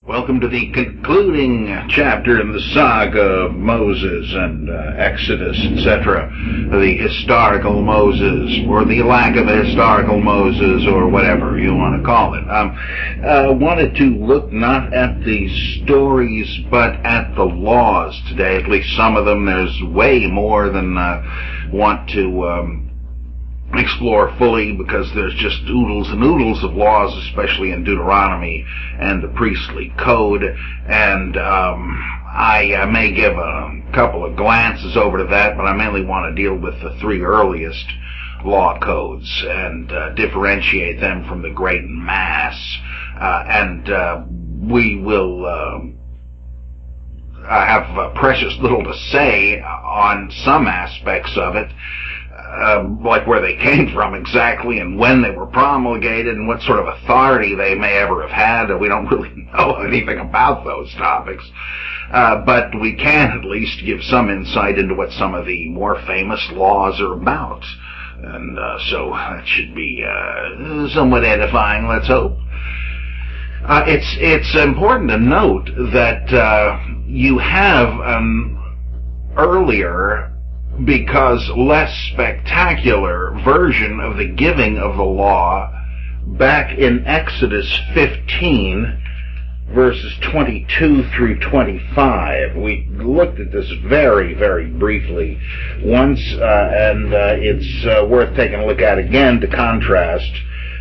Welcome to the concluding chapter in the saga of Moses and Exodus, etc. The historical Moses, or the lack of a historical Moses, or whatever you want to call it. Wanted to look not at the stories, but at the laws today, at least some of them. There's way more than want to explore fully, because there's just oodles and oodles of laws, especially in Deuteronomy and the priestly code, and I may give a couple of glances over to that, but I mainly want to deal with the three earliest law codes and differentiate them from the great mass, and we will have precious little to say on some aspects of it, like where they came from exactly and when they were promulgated and what sort of authority they may ever have had. We don't really know anything about those topics, but we can at least give some insight into what some of the more famous laws are about, and so that should be somewhat edifying, let's hope. It's important to note that you have an earlier, because less spectacular, version of the giving of the law back in Exodus 15, verses 22 through 25. We looked at this very, very briefly once, and it's worth taking a look at again to contrast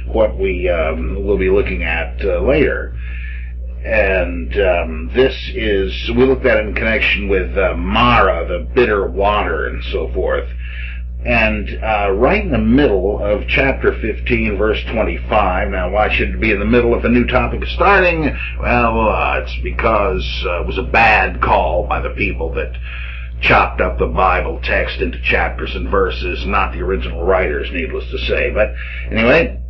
what we will be looking at later. And we looked at it in connection with Mara, the bitter water, and so forth. And right in the middle of chapter 15, verse 25, now why should it be in the middle if a new topic is starting? Well, it's because it was a bad call by the people that chopped up the Bible text into chapters and verses, not the original writers, needless to say. But anyway,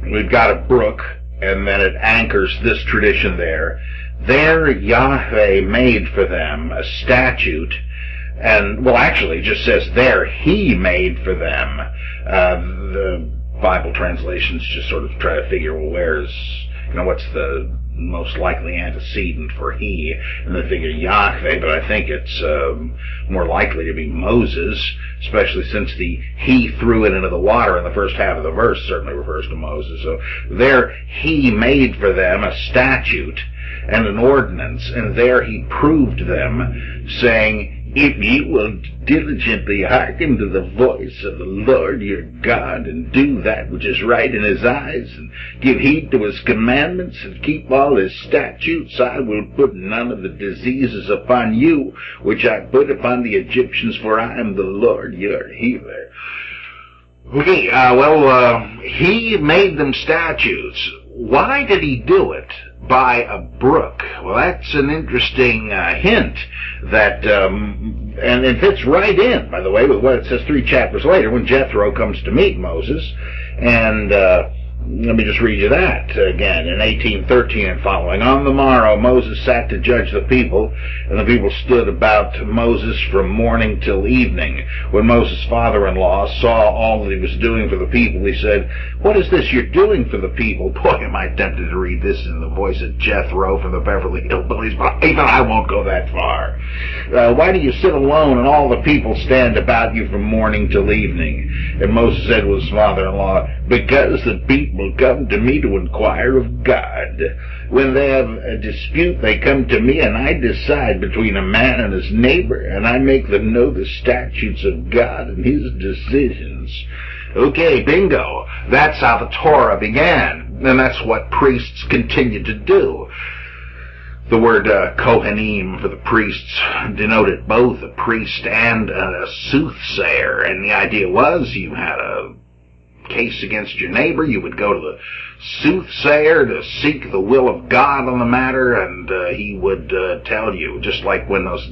we've got a brook, and then it anchors this tradition there. There Yahweh made for them a statute, and, well, actually it just says there he made for them. The Bible translations just sort of try to figure, well, what's the most likely antecedent for he, and they figure Yahweh, but I think it's more likely to be Moses, especially since the he threw it into the water in the first half of the verse certainly refers to Moses. So there he made for them a statute and an ordinance, and there he proved them, saying, if ye will diligently hearken to the voice of the Lord your God, and do that which is right in his eyes, and give heed to his commandments, and keep all his statutes, I will put none of the diseases upon you, which I put upon the Egyptians, for I am the Lord your healer. Okay, he made them statutes. Why did he do it by a brook? Well, that's an interesting hint that, and it fits right in, by the way, with what it says 3 chapters later when Jethro comes to meet Moses. And let me just read you that again. In 18:13 and following, on the morrow Moses sat to judge the people, and the people stood about Moses from morning till evening. When Moses' father-in-law saw all that he was doing for the people, he said, what is this you're doing for the people? Boy, am I tempted to read this in the voice of Jethro from the Beverly Hillbillies, but even I won't go that far. Why do you sit alone and all the people stand about you from morning till evening? And Moses said to his father-in-law, because the people come to me to inquire of God. When they have a dispute, they come to me, and I decide between a man and his neighbor, and I make them know the statutes of God and his decisions. Okay, bingo. That's how the Torah began, and that's what priests continue to do. The word kohanim for the priests denoted both a priest and a soothsayer, and the idea was you had a case against your neighbor, you would go to the soothsayer to seek the will of God on the matter, and he would tell you, just like when those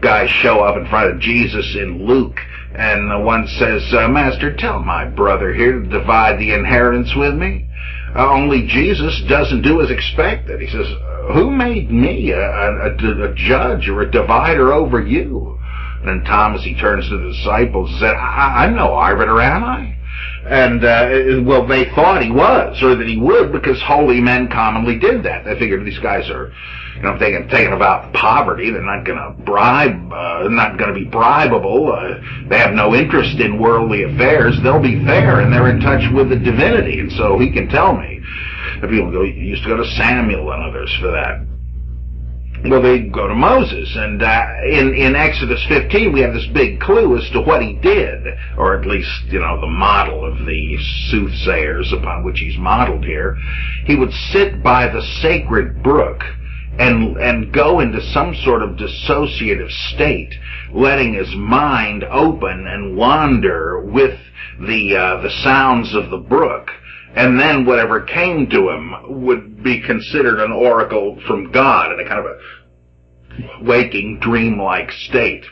guys show up in front of Jesus in Luke, and one says, Master, tell my brother here to divide the inheritance with me. Only Jesus doesn't do as expected. He says, who made me a judge or a divider over you? And then Thomas, he turns to the disciples and said, I'm no arbiter, am I? And, well, they thought he was, or that he would, because holy men commonly did that. They figured these guys are, thinking about poverty. They're not going to bribe, not going to be bribable. They have no interest in worldly affairs. They'll be fair, and they're in touch with the divinity. And so he can tell me. People used to go to Samuel and others for that. Well, they go to Moses, and in Exodus 15 we have this big clue as to what he did, or at least, the model of the soothsayers upon which he's modeled here. He would sit by the sacred brook and go into some sort of dissociative state, letting his mind open and wander with the sounds of the brook. And then whatever came to him would be considered an oracle from God in a kind of a waking, dreamlike state.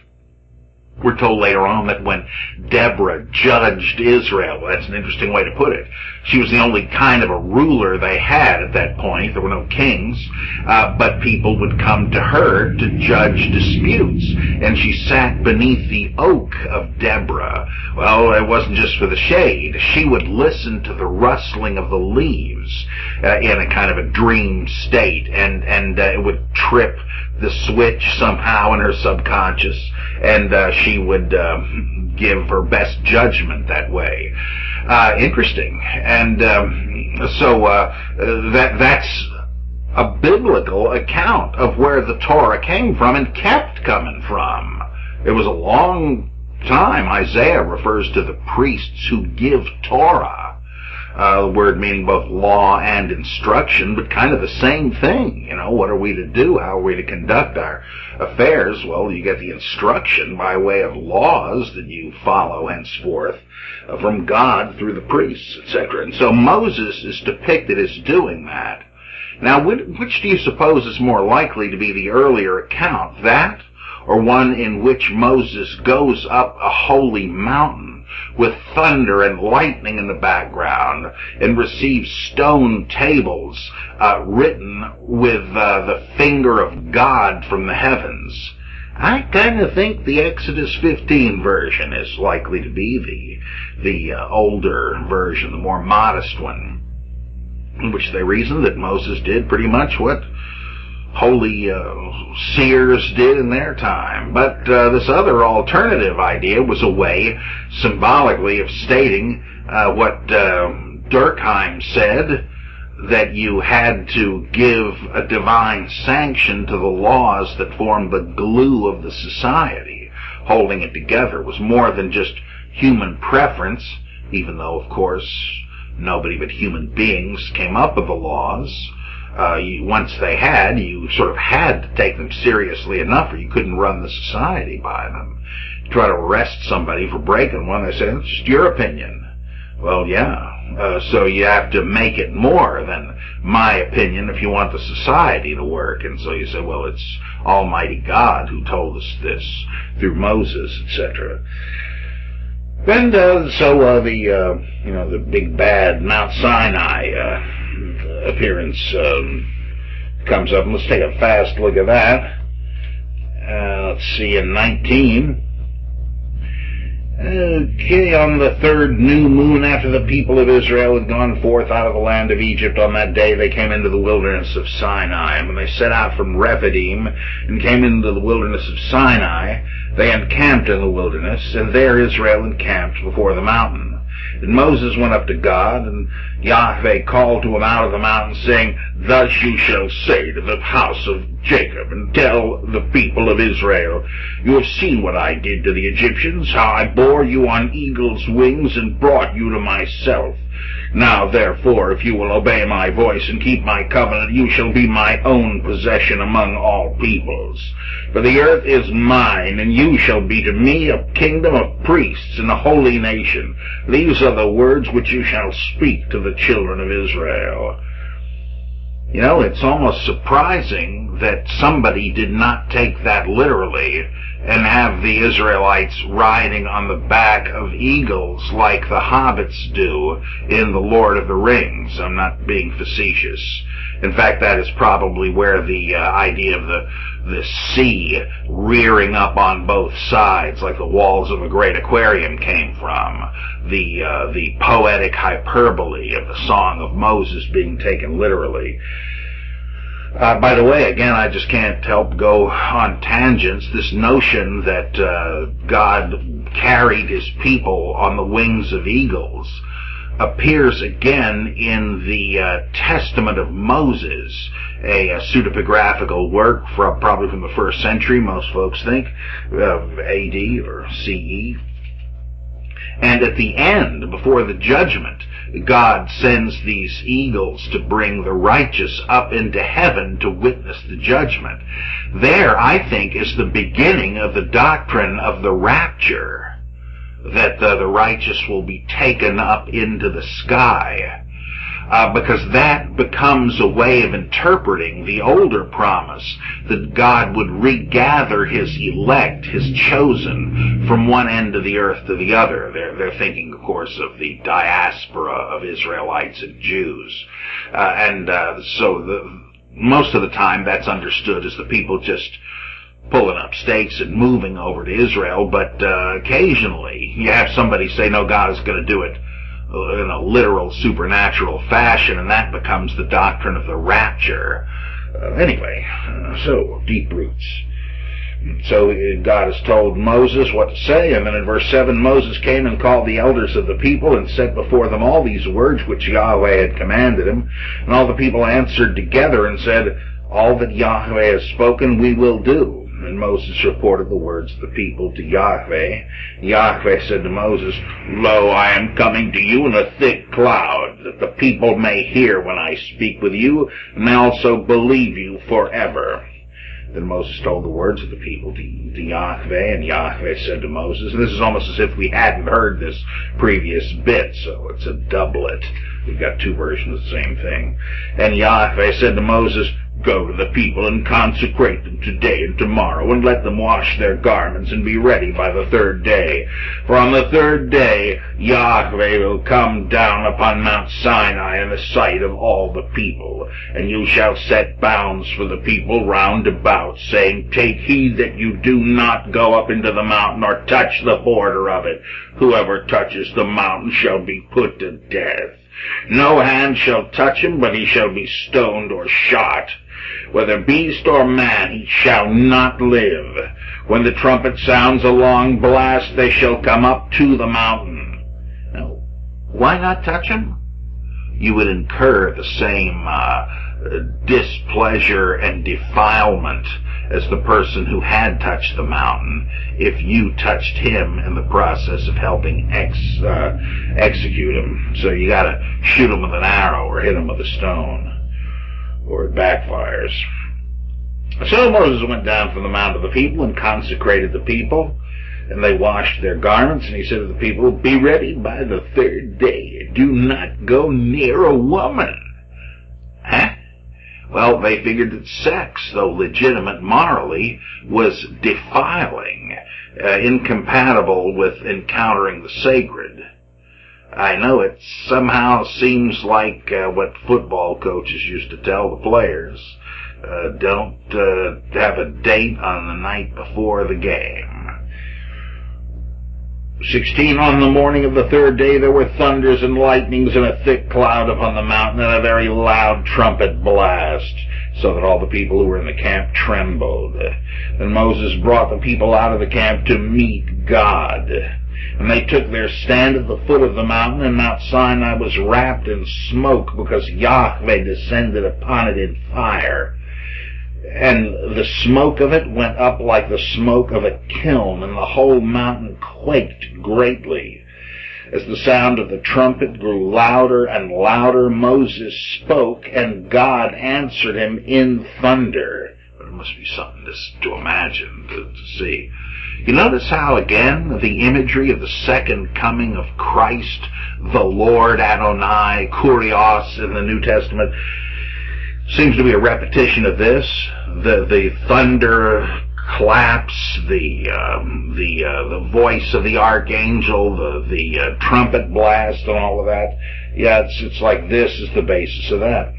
We're told later on that when Deborah judged Israel, that's an interesting way to put it, she was the only kind of a ruler they had at that point. There were no kings, but people would come to her to judge disputes, and she sat beneath the oak of Deborah. Well, it wasn't just for the shade. She would listen to the rustling of the leaves in a kind of a dream state, and it would trip the switch somehow in her subconscious, and she would give her best judgment that way. Interesting. And so that's a biblical account of where the Torah came from and kept coming from. It was a long time. Isaiah refers to the priests who give Torah. The word meaning both law and instruction, but kind of the same thing. What are we to do? How are we to conduct our affairs? Well, you get the instruction by way of laws that you follow henceforth from God through the priests, etc. And so Moses is depicted as doing that. Now, which do you suppose is more likely to be the earlier account, that or one in which Moses goes up a holy mountain with thunder and lightning in the background and receives stone tables written with the finger of God from the heavens? I kind of think the Exodus 15 version is likely to be the older version, the more modest one, in which they reason that Moses did pretty much what holy seers did in their time. But this other alternative idea was a way, symbolically, of stating what Durkheim said, that you had to give a divine sanction to the laws that formed the glue of the society. Holding it together was more than just human preference, even though, of course, nobody but human beings came up with the laws. Once they had, you sort of had to take them seriously enough, or you couldn't run the society by them. Try to arrest somebody for breaking one, they say, it's just your opinion. Well, yeah. So you have to make it more than my opinion if you want the society to work. And so you say, well, it's Almighty God who told us this through Moses, etc. And the big bad Mount Sinai appearance comes up. And let's take a fast look at that. Let's see, in 19. Okay, on the third new moon after the people of Israel had gone forth out of the land of Egypt, on that day they came into the wilderness of Sinai. And when they set out from Rephidim and came into the wilderness of Sinai, they encamped in the wilderness, and there Israel encamped before the mountain. And Moses went up to God, and Yahweh called to him out of the mountain, saying, Thus you shall say to the house of Jacob, and tell the people of Israel, You have seen what I did to the Egyptians, how I bore you on eagle's wings, and brought you to myself. Now, therefore, if you will obey my voice and keep my covenant, you shall be my own possession among all peoples. For the earth is mine, and you shall be to me a kingdom of priests and a holy nation. These are the words which you shall speak to the children of Israel. It's almost surprising that somebody did not take that literally and have the Israelites riding on the back of eagles like the hobbits do in The Lord of the Rings. I'm not being facetious. In fact, that is probably where the idea of the sea rearing up on both sides, like the walls of a great aquarium, came from. The poetic hyperbole of the Song of Moses being taken literally. By the way, again, I just can't help go on tangents. This notion that God carried his people on the wings of eagles appears again in the Testament of Moses, a pseudepigraphical work probably from the 1st century, most folks think, A.D. or C.E. And at the end, before the judgment, God sends these eagles to bring the righteous up into heaven to witness the judgment. There, I think, is the beginning of the doctrine of the rapture, that the righteous will be taken up into the sky, because that becomes a way of interpreting the older promise that God would regather his elect, his chosen, from one end of the earth to the other. They're thinking, of course, of the diaspora of Israelites and Jews. So most of the time that's understood as the people just pulling up stakes and moving over to Israel, but occasionally you have somebody say, no, God is going to do it in a literal supernatural fashion, and that becomes the doctrine of the rapture. So deep roots. So God has told Moses what to say, and then in verse 7, Moses came and called the elders of the people and set before them all these words which Yahweh had commanded him. And all the people answered together and said, all that Yahweh has spoken we will do. And Moses reported the words of the people to Yahweh. Yahweh said to Moses, lo, I am coming to you in a thick cloud, that the people may hear when I speak with you, and also believe you forever. Then Moses told the words of the people to Yahweh, and Yahweh said to Moses, and this is almost as if we hadn't heard this previous bit, so it's a doublet. We've got two versions of the same thing. And Yahweh said to Moses, go to the people and consecrate them today and tomorrow, and let them wash their garments and be ready by the 3rd day. For on the 3rd day Yahweh will come down upon Mount Sinai in the sight of all the people, and you shall set bounds for the people round about, saying, take heed that you do not go up into the mountain or touch the border of it. Whoever touches the mountain shall be put to death. No hand shall touch him, but he shall be stoned or shot. Whether beast or man, he shall not live. When the trumpet sounds a long blast, they shall come up to the mountain. Now, why not touch him? You would incur the same displeasure and defilement as the person who had touched the mountain if you touched him in the process of helping execute him. So you gotta shoot him with an arrow or hit him with a stone, or it backfires. So Moses went down from the mount of the people and consecrated the people, and they washed their garments, and he said to the people, be ready by the 3rd day. Do not go near a woman. Huh? Well, they figured that sex, though legitimate morally, was defiling, incompatible with encountering the sacred. I know it somehow seems like what football coaches used to tell the players. Don't have a date on the night before the game. 16, on the morning of the 3rd day there were thunders and lightnings and a thick cloud upon the mountain and a very loud trumpet blast, so that all the people who were in the camp trembled. Then Moses brought the people out of the camp to meet God. And they took their stand at the foot of the mountain, and Mount Sinai was wrapped in smoke, because Yahweh descended upon it in fire. And the smoke of it went up like the smoke of a kiln, and the whole mountain quaked greatly. As the sound of the trumpet grew louder and louder, Moses spoke, and God answered him in thunder. But it must be something to imagine, to see. You notice how, again, the imagery of the second coming of Christ, the Lord Adonai, Kurios in the New Testament, seems to be a repetition of this. The thunder claps, the voice of the archangel, the trumpet blast, and all of that. Yeah, it's like this is the basis of that.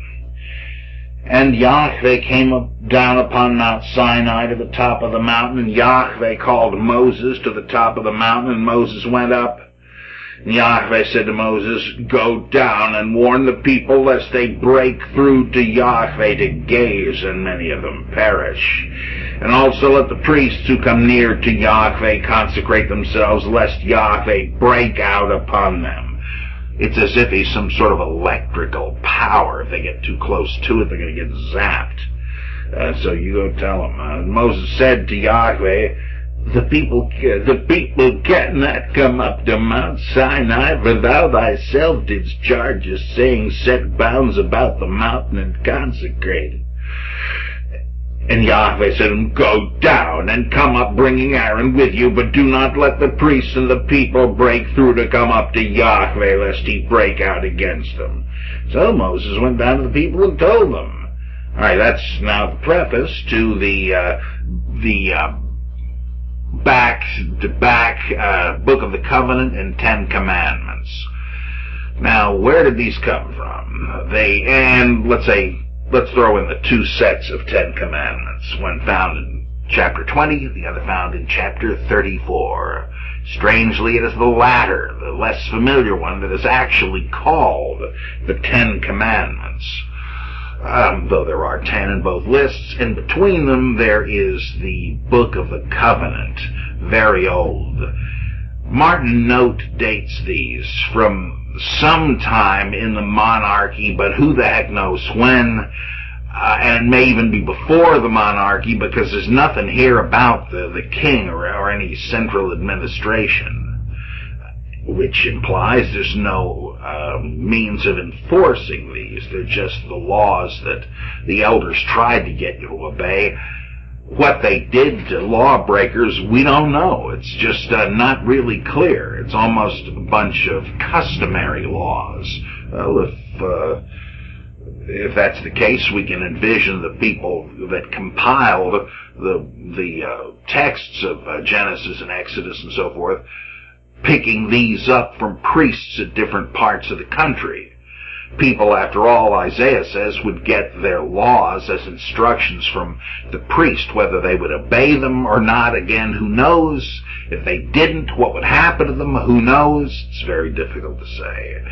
And Yahweh came down upon Mount Sinai to the top of the mountain, and Yahweh called Moses to the top of the mountain, and Moses went up. And Yahweh said to Moses, "Go down and warn the people lest they break through to Yahweh to gaze, and many of them perish. And also let the priests who come near to Yahweh consecrate themselves, lest Yahweh break out upon them." It's as if he's some sort of electrical power. If they get too close to it, they're going to get zapped. So you go tell them. Moses said to Yahweh, the people cannot come up to Mount Sinai, for thou thyself didst charge us, saying, set bounds about the mountain and consecrate it. And Yahweh said to him, "Go down and come up, bringing Aaron with you, but do not let the priests and the people break through to come up to Yahweh, lest he break out against them." So Moses went down to the people and told them. All right, that's now the preface to the back-to-back Book of the Covenant and 10 Commandments. Now, where did these come from? Let's throw in the 2 sets of 10 Commandments, one found in chapter 20, the other found in chapter 34. Strangely, it is the latter, the less familiar one, that is actually called the 10 Commandments. Though there are 10 in both lists, and between them there is the Book of the Covenant, very old. Martin Note dates these from sometime in the monarchy, but who the heck knows when, and it may even be before the monarchy, because there's nothing here about the king or any central administration, which implies there's no means of enforcing these. They're just the laws that the elders tried to get you to obey. What they did to lawbreakers, we don't know. It's just not really clear. It's almost a bunch of customary laws. Well, if that's the case, we can envision the people that compiled the texts of Genesis and Exodus and so forth, picking these up from priests at different parts of the country. People, after all, Isaiah says, would get their laws as instructions from the priest, whether they would obey them or not. Again, who knows? If they didn't, what would happen to them? Who knows? It's very difficult to say.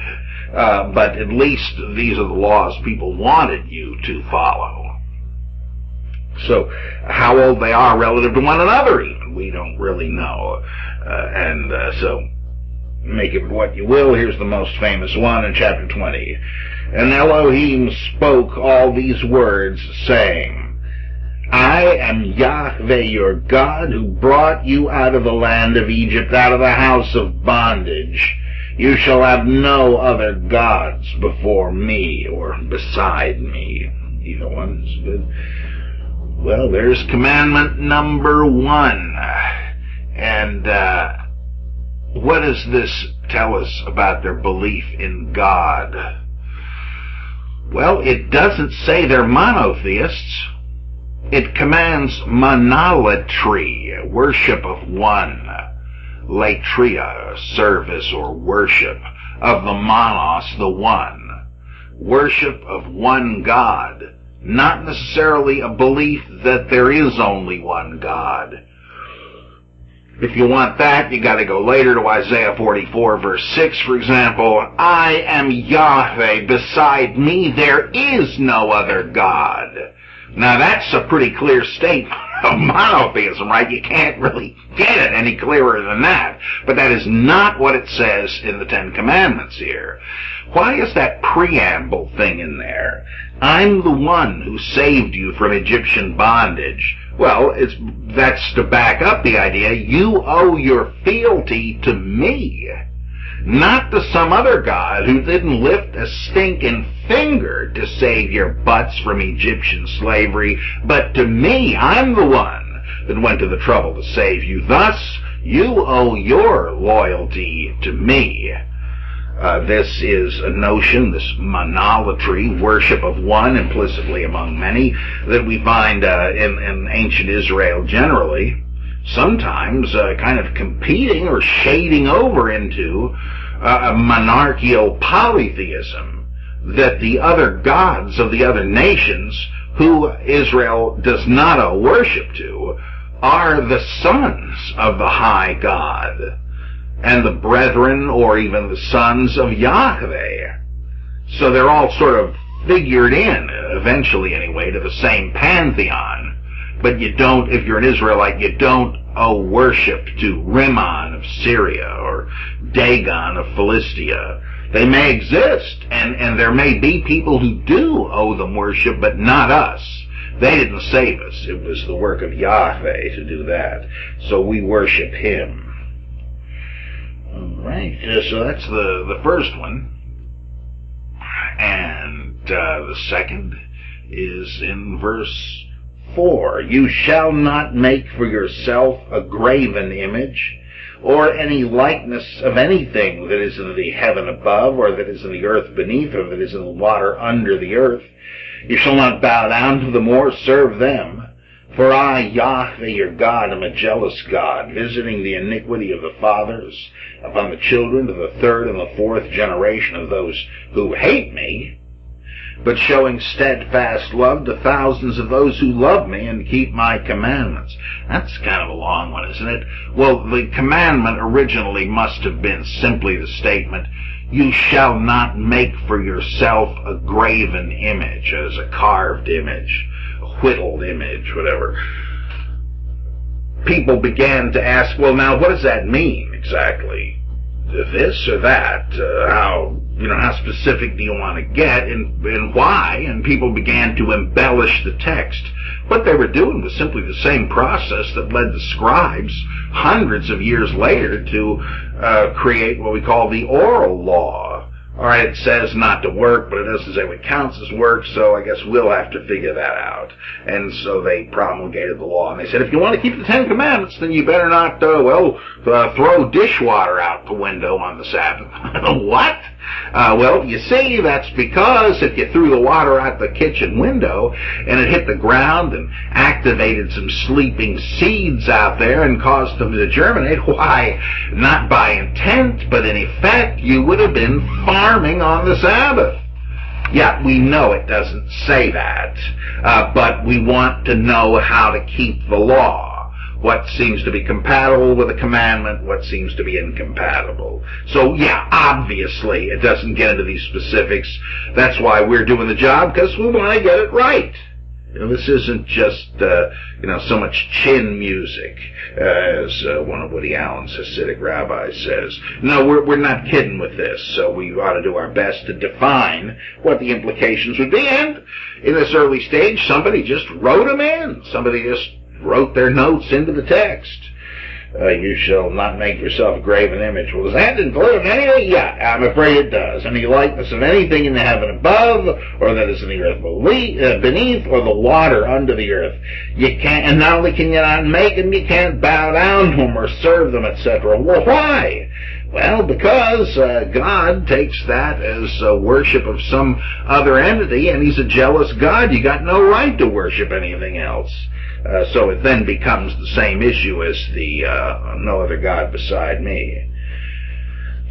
But at least these are the laws people wanted you to follow. So, how old they are relative to one another, even, we don't really know. So, make it what you will. Here's the most famous one in chapter 20. And Elohim spoke all these words, saying, I am Yahweh your God, who brought you out of the land of Egypt, out of the house of bondage. You shall have no other gods before me, or beside me. Either one is good. Well, there's commandment number 1. And, what does this tell us about their belief in God? Well, it doesn't say they're monotheists. It commands monolatry, worship of one. Latria, service or worship of the monos, the one. Worship of one God. Not necessarily a belief that there is only one God. If you want that, you got to go later to Isaiah 44, verse 6, for example. I am Yahweh, beside me there is no other God. Now that's a pretty clear statement of monotheism, right? You can't really get it any clearer than that. But that is not what it says in the 10 Commandments here. Why is that preamble thing in there? I'm the one who saved you from Egyptian bondage. Well, that's to back up the idea you owe your fealty to me, not to some other god who didn't lift a stinking finger to save your butts from Egyptian slavery, but to me. I'm the one that went to the trouble to save you. Thus, you owe your loyalty to me. This is a notion, this monolatry, worship of one implicitly among many, that we find in ancient Israel generally, sometimes kind of competing or shading over into a monarchical polytheism. that the other gods of the other nations, who Israel does not owe worship to, are the sons of the high God, and the brethren, or even the sons of Yahweh. So they're all sort of figured in, eventually anyway, to the same pantheon. But you don't, if you're an Israelite, you don't owe worship to Rimmon of Syria or Dagon of Philistia. They may exist, and there may be people who do owe them worship, but not us. They didn't save us. It was the work of Yahweh to do that. So we worship Him. All right, so that's the first one. And the second is in verse 4. You shall not make for yourself a graven image, or any likeness of anything that is in the heaven above, or that is in the earth beneath, or that is in the water under the earth. You shall not bow down to them or serve them. For I, Yahweh your God, am a jealous God, visiting the iniquity of the fathers upon the children to the third and the fourth generation of those who hate me, but showing steadfast love to thousands of those who love me and keep my commandments. That's kind of a long one, isn't it? Well, the commandment originally must have been simply the statement, you shall not make for yourself a graven image, as a carved image, a whittled image, whatever. People began to ask, well, now, what does that mean exactly? This or that? How specific do you want to get, and why? And people began to embellish the text. What they were doing was simply the same process that led the scribes hundreds of years later to create what we call the oral law. All right, it says not to work, but it doesn't say what counts as work, so I guess we'll have to figure that out. And so they promulgated the law, and they said, if you want to keep the Ten Commandments, then you better not, throw dishwater out the window on the Sabbath. What? Well, you see, that's because if you threw the water out the kitchen window and it hit the ground and activated some sleeping seeds out there and caused them to germinate, why, not by intent, but in effect, you would have been farming on the Sabbath. Yeah, we know it doesn't say that, but we want to know how to keep the law. What seems to be compatible with a commandment, what seems to be incompatible. So, yeah, obviously, it doesn't get into these specifics. That's why we're doing the job, because we want to get it right. This isn't just, so much chin music, as one of Woody Allen's Hasidic rabbis says. No, we're not kidding with this, so we ought to do our best to define what the implications would be. And in this early stage, somebody just wrote them in. Somebody just wrote their notes into the text. You shall not make yourself a graven image. Well, does that include anything? Yeah, I'm afraid it does. Any likeness of anything in the heaven above, or that is in the earth beneath, or the water under the earth. You can't, and not only can you not make them, you can't bow down to them or serve them, etc. Well, why? Well, because God takes that as worship of some other entity, and He's a jealous God. You got no right to worship anything else. So it then becomes the same issue as the no other God beside me.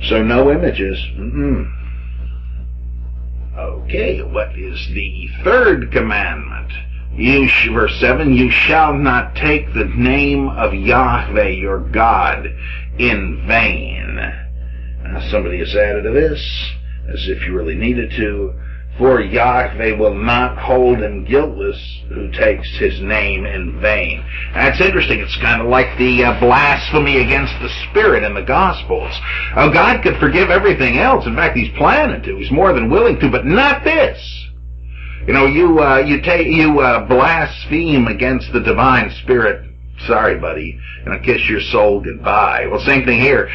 So no images. Okay, what is the third commandment? Verse 7, you shall not take the name of Yahweh your God in vain. Somebody has added to this, as if you really needed to. For Yahweh will not hold him guiltless who takes his name in vain. That's interesting. It's kind of like the blasphemy against the Spirit in the Gospels. Oh, God could forgive everything else. In fact, He's planning to. He's more than willing to, but not this. You blaspheme against the divine Spirit. Sorry, buddy. Kiss your soul goodbye. Well, same thing here.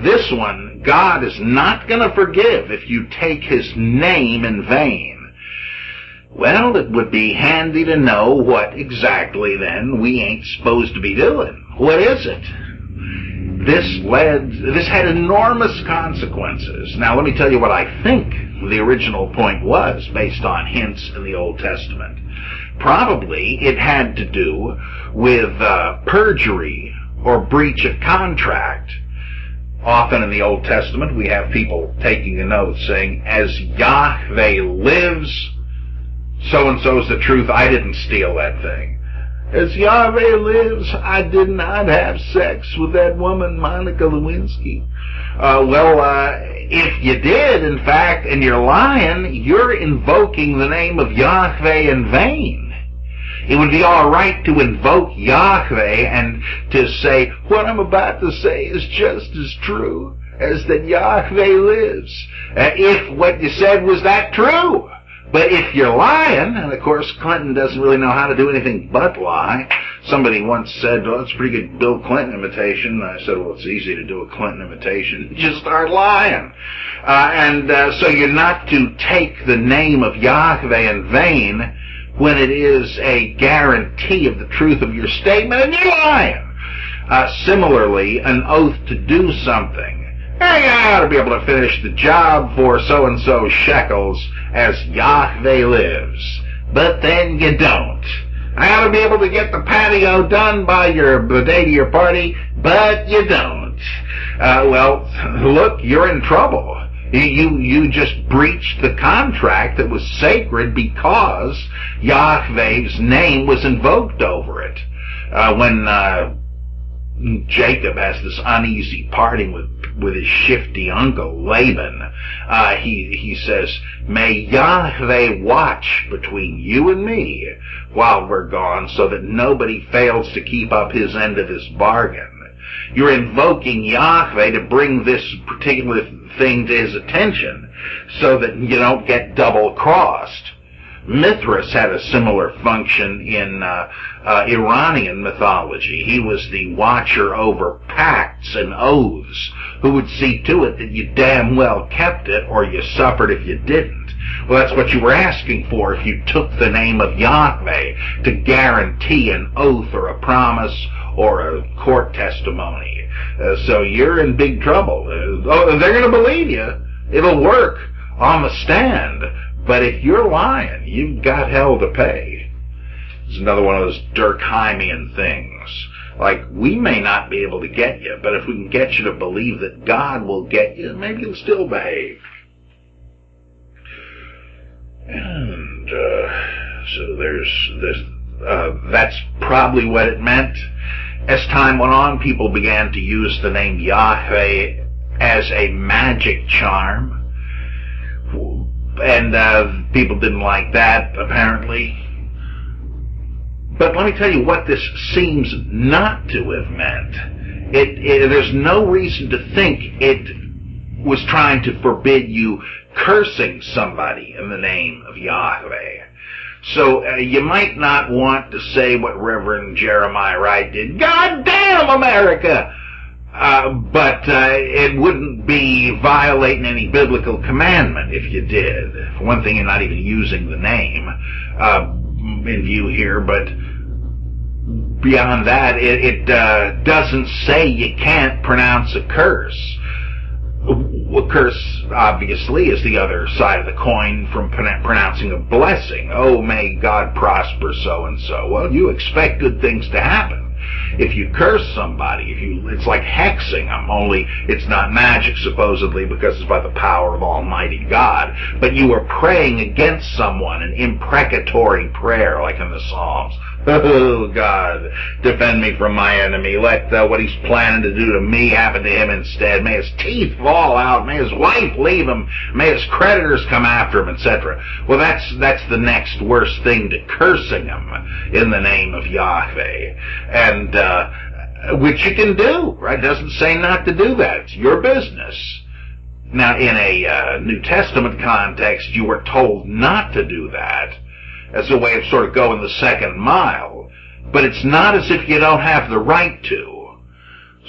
This one, God is not going to forgive if you take His name in vain. Well, it would be handy to know what exactly, then, we ain't supposed to be doing. What is it? This had enormous consequences. Now, let me tell you what I think the original point was, based on hints in the Old Testament. Probably it had to do with perjury or breach of contract. Often in the Old Testament, we have people taking a note saying, as Yahweh lives, so-and-so's the truth, I didn't steal that thing. As Yahweh lives, I did not have sex with that woman, Monica Lewinsky. If you did, in fact, and you're lying, you're invoking the name of Yahweh in vain. It would be all right to invoke Yahweh and to say, what I'm about to say is just as true as that Yahweh lives. If what you said was that true. But if you're lying, and of course Clinton doesn't really know how to do anything but lie. Somebody once said, well, that's a pretty good Bill Clinton imitation. And I said, well, it's easy to do a Clinton imitation. Just start lying. So you're not to take the name of Yahweh in vain when it is a guarantee of the truth of your statement, and you're lying. Similarly, an oath to do something. Hey, I ought to be able to finish the job for so-and-so shekels as Yahweh lives. But then you don't. I ought to be able to get the patio done by the date of your party, but you don't. Look, you're in trouble. You just breached the contract that was sacred because Yahweh's name was invoked over it. When Jacob has this uneasy parting with his shifty uncle Laban, he says, may Yahweh watch between you and me while we're gone so that nobody fails to keep up his end of his bargain. You're invoking Yahweh to bring this particular thing to his attention so that you don't get double-crossed. Mithras had a similar function in Iranian mythology. He was the watcher over pacts and oaths who would see to it that you damn well kept it or you suffered if you didn't. Well, that's what you were asking for if you took the name of Yahweh to guarantee an oath or a promise or a court testimony. So you're in big trouble. They're going to believe you. It'll work on the stand. But if you're lying, you've got hell to pay. It's another one of those Durkheimian things. Like, we may not be able to get you, but if we can get you to believe that God will get you, maybe you'll still behave. And so there's this. That's probably what it meant. As time went on, people began to use the name Yahweh as a magic charm. And people didn't like that, apparently. But let me tell you what this seems not to have meant. There's no reason to think it was trying to forbid you cursing somebody in the name of Yahweh. So you might not want to say what Reverend Jeremiah Wright did, God damn America! But it wouldn't be violating any biblical commandment if you did. For one thing, you're not even using the name in view here, but beyond that, it doesn't say you can't pronounce a curse. A curse, obviously, is the other side of the coin from pronouncing a blessing. Oh, may God prosper so-and-so. Well, you expect good things to happen. If you curse somebody, it's like hexing them, only it's not magic, supposedly, because it's by the power of Almighty God. But you are praying against someone, an imprecatory prayer, like in the Psalms. Oh, God, defend me from my enemy. Let what he's planning to do to me happen to him instead. May his teeth fall out. May his wife leave him. May his creditors come after him, etc. Well, that's the next worst thing to cursing him in the name of Yahweh. And which you can do, right? It doesn't say not to do that. It's your business. Now, in a New Testament context, you were told not to do that as a way of sort of going the second mile. But it's not as if you don't have the right to.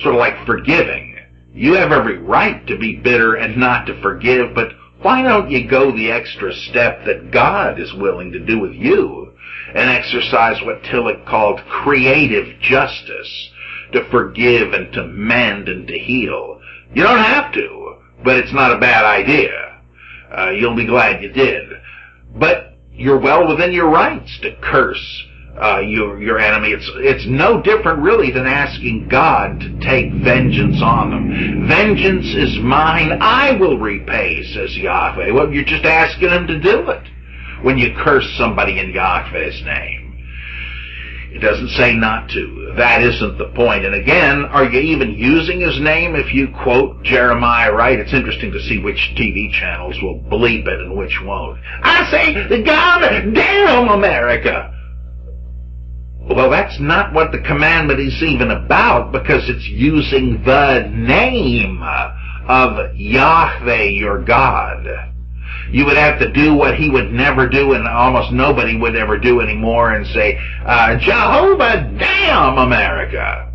Sort of like forgiving. You have every right to be bitter and not to forgive, but why don't you go the extra step that God is willing to do with you and exercise what Tillich called creative justice, to forgive and to mend and to heal? You don't have to, but it's not a bad idea. You'll be glad you did. But you're well within your rights to curse your enemy. It's no different really than asking God to take vengeance on them. Vengeance is mine, I will repay, says Yahweh. Well, you're just asking him to do it when you curse somebody in Yahweh's name. It doesn't say not to. That isn't the point. And again, are you even using his name if you quote Jeremiah right? It's interesting to see which TV channels will bleep it and which won't. I say, God damn America! Well, that's not what the commandment is even about, because it's using the name of Yahweh, your God. You would have to do what he would never do, and almost nobody would ever do anymore, and say, Jehovah damn America.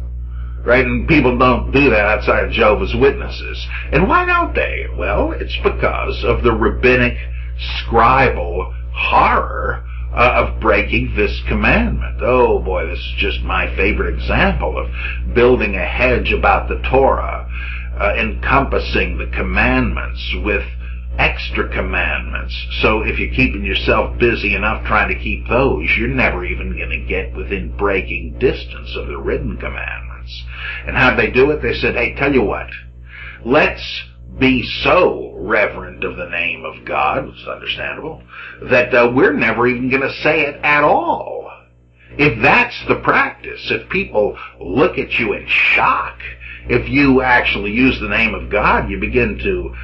Right? And people don't do that outside of Jehovah's Witnesses. And why don't they? Well, it's because of the rabbinic scribal horror of breaking this commandment. Oh boy, this is just my favorite example of building a hedge about the Torah, encompassing the commandments with extra commandments. So if you're keeping yourself busy enough trying to keep those, you're never even going to get within breaking distance of the written commandments. And how'd they do it? They said, hey, tell you what, let's be so reverent of the name of God, it's understandable, that we're never even going to say it at all. If that's the practice, if people look at you in shock, if you actually use the name of God, you begin to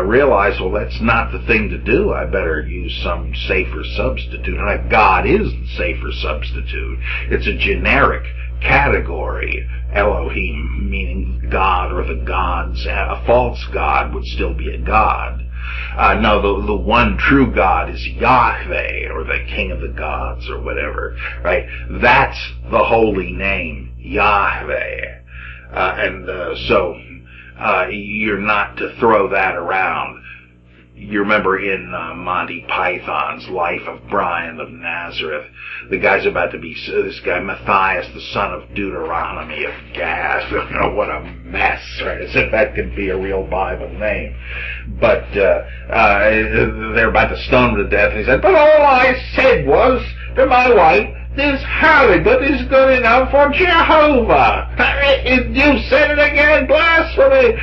realize, well, that's not the thing to do. I better use some safer substitute. And God is the safer substitute. It's a generic category. Elohim, meaning God or the gods. A false god would still be a god. No, the one true God is Yahweh, or the King of the Gods, or whatever, right? That's the holy name, Yahweh. So you're not to throw that around. You remember in Monty Python's Life of Brian of Nazareth, the guy's about to be, this guy Matthias, the son of Deuteronomy of Gas. What a mess, right? As if that could be a real Bible name. But they're about to stone him to death, and he said, but all I said was to my wife, this halibut is good enough for Jehovah. You said it again, blasphemy.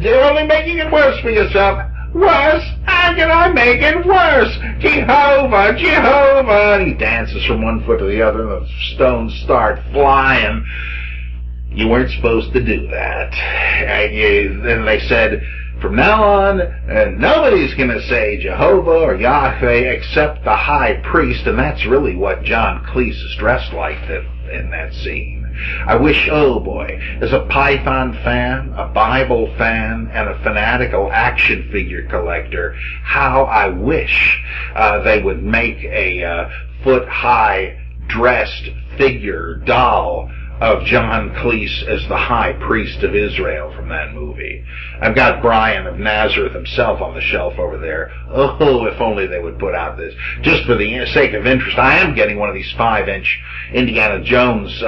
You're only making it worse for yourself. Worse? How can I make it worse? Jehovah, Jehovah. And he dances from one foot to the other, and the stones start flying. You weren't supposed to do that. And then they said, from now on, nobody's going to say Jehovah or Yahweh except the high priest, and that's really what John Cleese is dressed like in that scene. I wish, oh boy, as a Python fan, a Bible fan, and a fanatical action figure collector, how I wish they would make a foot-high dressed figure doll of John Cleese as the high priest of Israel from that movie. I've got Brian of Nazareth himself on the shelf over there. Oh, if only they would put out this. Just for the sake of interest, I am getting one of these 5-inch Indiana Jones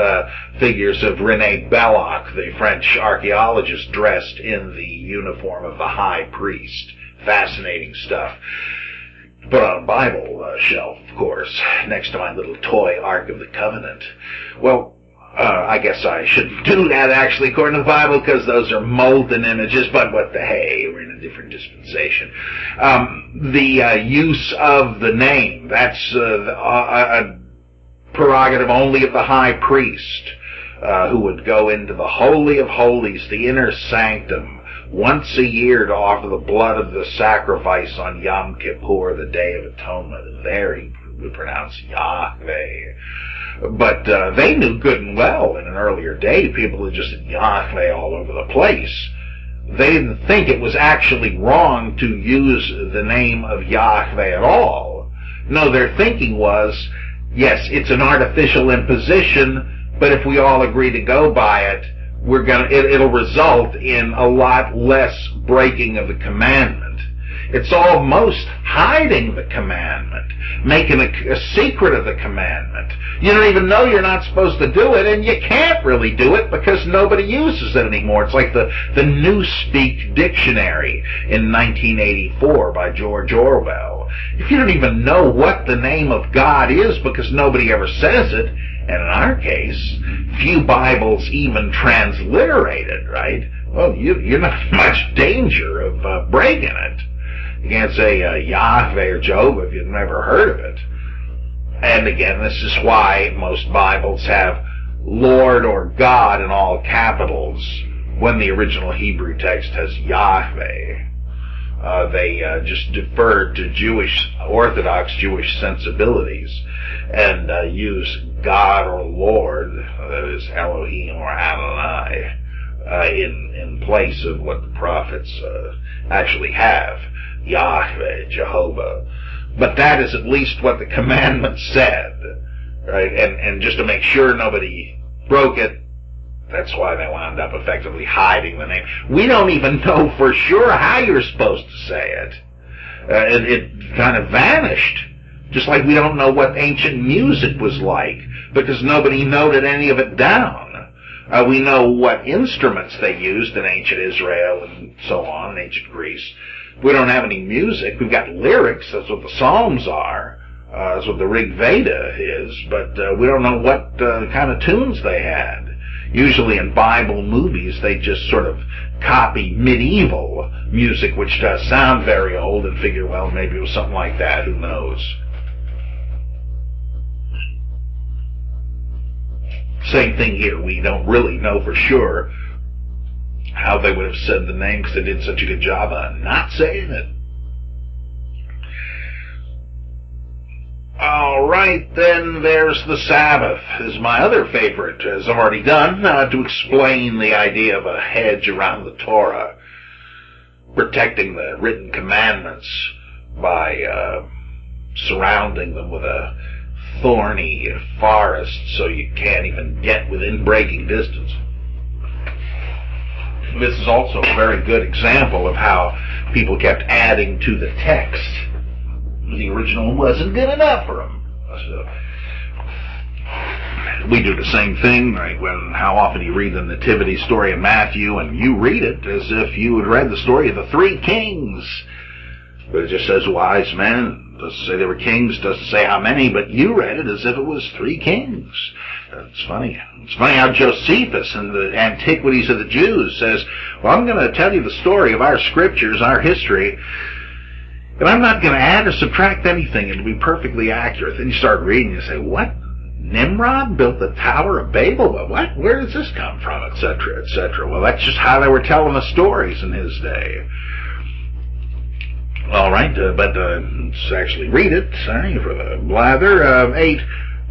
figures of René Belloc, the French archaeologist, dressed in the uniform of the high priest. Fascinating stuff. Put on a Bible shelf, of course, next to my little toy Ark of the Covenant. Well, I guess I shouldn't do that, actually, according to the Bible, because those are molten images, but what the hey, we're in a different dispensation. The use of the name, that's a prerogative only of the high priest, who would go into the Holy of Holies, the inner sanctum, once a year to offer the blood of the sacrifice on Yom Kippur, the Day of Atonement, and there he would pronounce Yahweh. But they knew good and well in an earlier day, people had just said Yahweh all over the place. They didn't think it was actually wrong to use the name of Yahweh at all. No, their thinking was, yes, it's an artificial imposition, but if we all agree to go by it, it'll result in a lot less breaking of the commandment. It's almost hiding the commandment, making a secret of the commandment. You don't even know you're not supposed to do it, and you can't really do it because nobody uses it anymore. It's like the Newspeak Dictionary in 1984 by George Orwell. If you don't even know what the name of God is because nobody ever says it, and in our case, few Bibles even transliterate it, right? Well, you're not in much danger of breaking it. You can't say Yahweh or Jehovah if you've never heard of it. And again, this is why most Bibles have Lord or God in all capitals when the original Hebrew text has Yahweh. They just defer to Orthodox Jewish sensibilities and use God or Lord, that is Elohim or Adonai, in place of what the prophets actually have, Yahweh, Jehovah. But that is at least what the commandment said, right? And just to make sure nobody broke it, that's why they wound up effectively hiding the name. We don't even know for sure how you're supposed to say it. It kind of vanished. Just like we don't know what ancient music was like, because nobody noted any of it down. We know what instruments they used in ancient Israel and so on, in ancient Greece. We don't have any music. We've got lyrics. That's what the Psalms are. That's what the Rig Veda is. But we don't know what kind of tunes they had. Usually in Bible movies, they just sort of copy medieval music, which does sound very old, and figure, well, maybe it was something like that. Who knows? Same thing here. We don't really know for sure how they would have said the name because they did such a good job on not saying it. All right, then there's the Sabbath, is my other favorite, as I've already done, to explain the idea of a hedge around the Torah, protecting the written commandments by surrounding them with a thorny forest so you can't even get within breaking distance. This is also a very good example of how people kept adding to the text. The original wasn't good enough for them. So, we do the same thing, right? When how often you read the nativity story in Matthew, and you read it as if you had read the story of the three kings. But it just says wise men. It doesn't say they were kings. It doesn't say how many, but you read it as if it was three kings. It's funny. It's funny how Josephus in the Antiquities of the Jews says, well, I'm going to tell you the story of our scriptures, our history, and I'm not going to add or subtract anything. It'll be perfectly accurate. Then you start reading and you say, what? Nimrod built the Tower of Babel? But what? Where does this come from? Etc., etc. Well, that's just how they were telling the stories in his day. All right, but let's actually read it. Sorry for the blather. 8.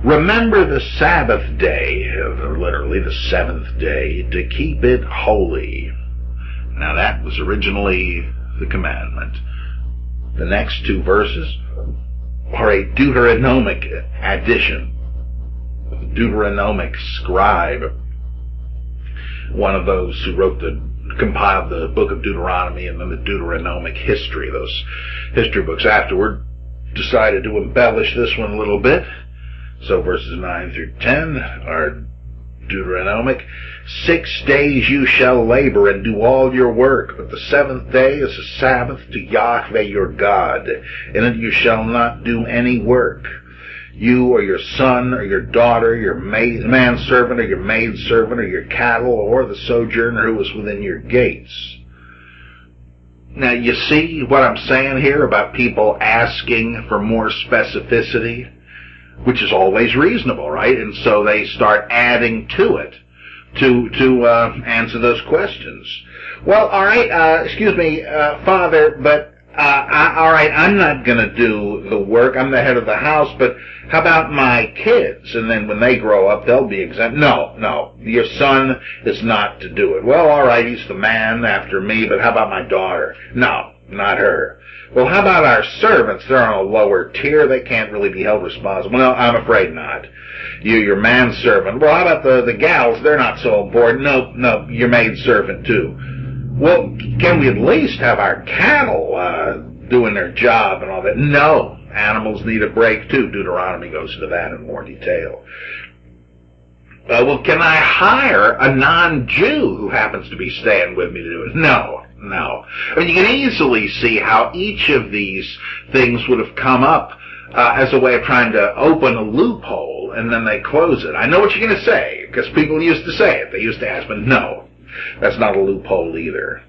Remember the Sabbath day, literally the seventh day, to keep it holy. Now that was originally the commandment. The next two verses are a Deuteronomic addition. The Deuteronomic scribe, one of those who compiled the book of Deuteronomy and then the Deuteronomic history, those history books afterward, decided to embellish this one a little bit. So verses 9 through 10 are Deuteronomic. 6 days you shall labor and do all your work, but the seventh day is a Sabbath to Yahweh your God. In it you shall not do any work. You or your son or your daughter, your manservant or your maidservant or your cattle or the sojourner who is within your gates. Now you see what I'm saying here about people asking for more specificity, which is always reasonable, right? And so they start adding to it to answer those questions. Well, all right, excuse me, Father, but all right, I'm not going to do the work. I'm the head of the house, but how about my kids? And then when they grow up, they'll be exempt. No, your son is not to do it. Well, all right, he's the man after me, but how about my daughter? No, not her. Well, how about our servants? They're on a lower tier. They can't really be held responsible. No, I'm afraid not. Your manservant. Well, how about the gals? They're not so important. No, your maidservant too. Well, can we at least have our cattle? doing their job and all that. No, animals need a break too. Deuteronomy goes into that in more detail. Well, can I hire a non-Jew who happens to be staying with me to do it? No. I mean, you can easily see how each of these things would have come up as a way of trying to open a loophole, and then they close it. I know what you're going to say, because people used to say it. They used to ask, but no, that's not a loophole either.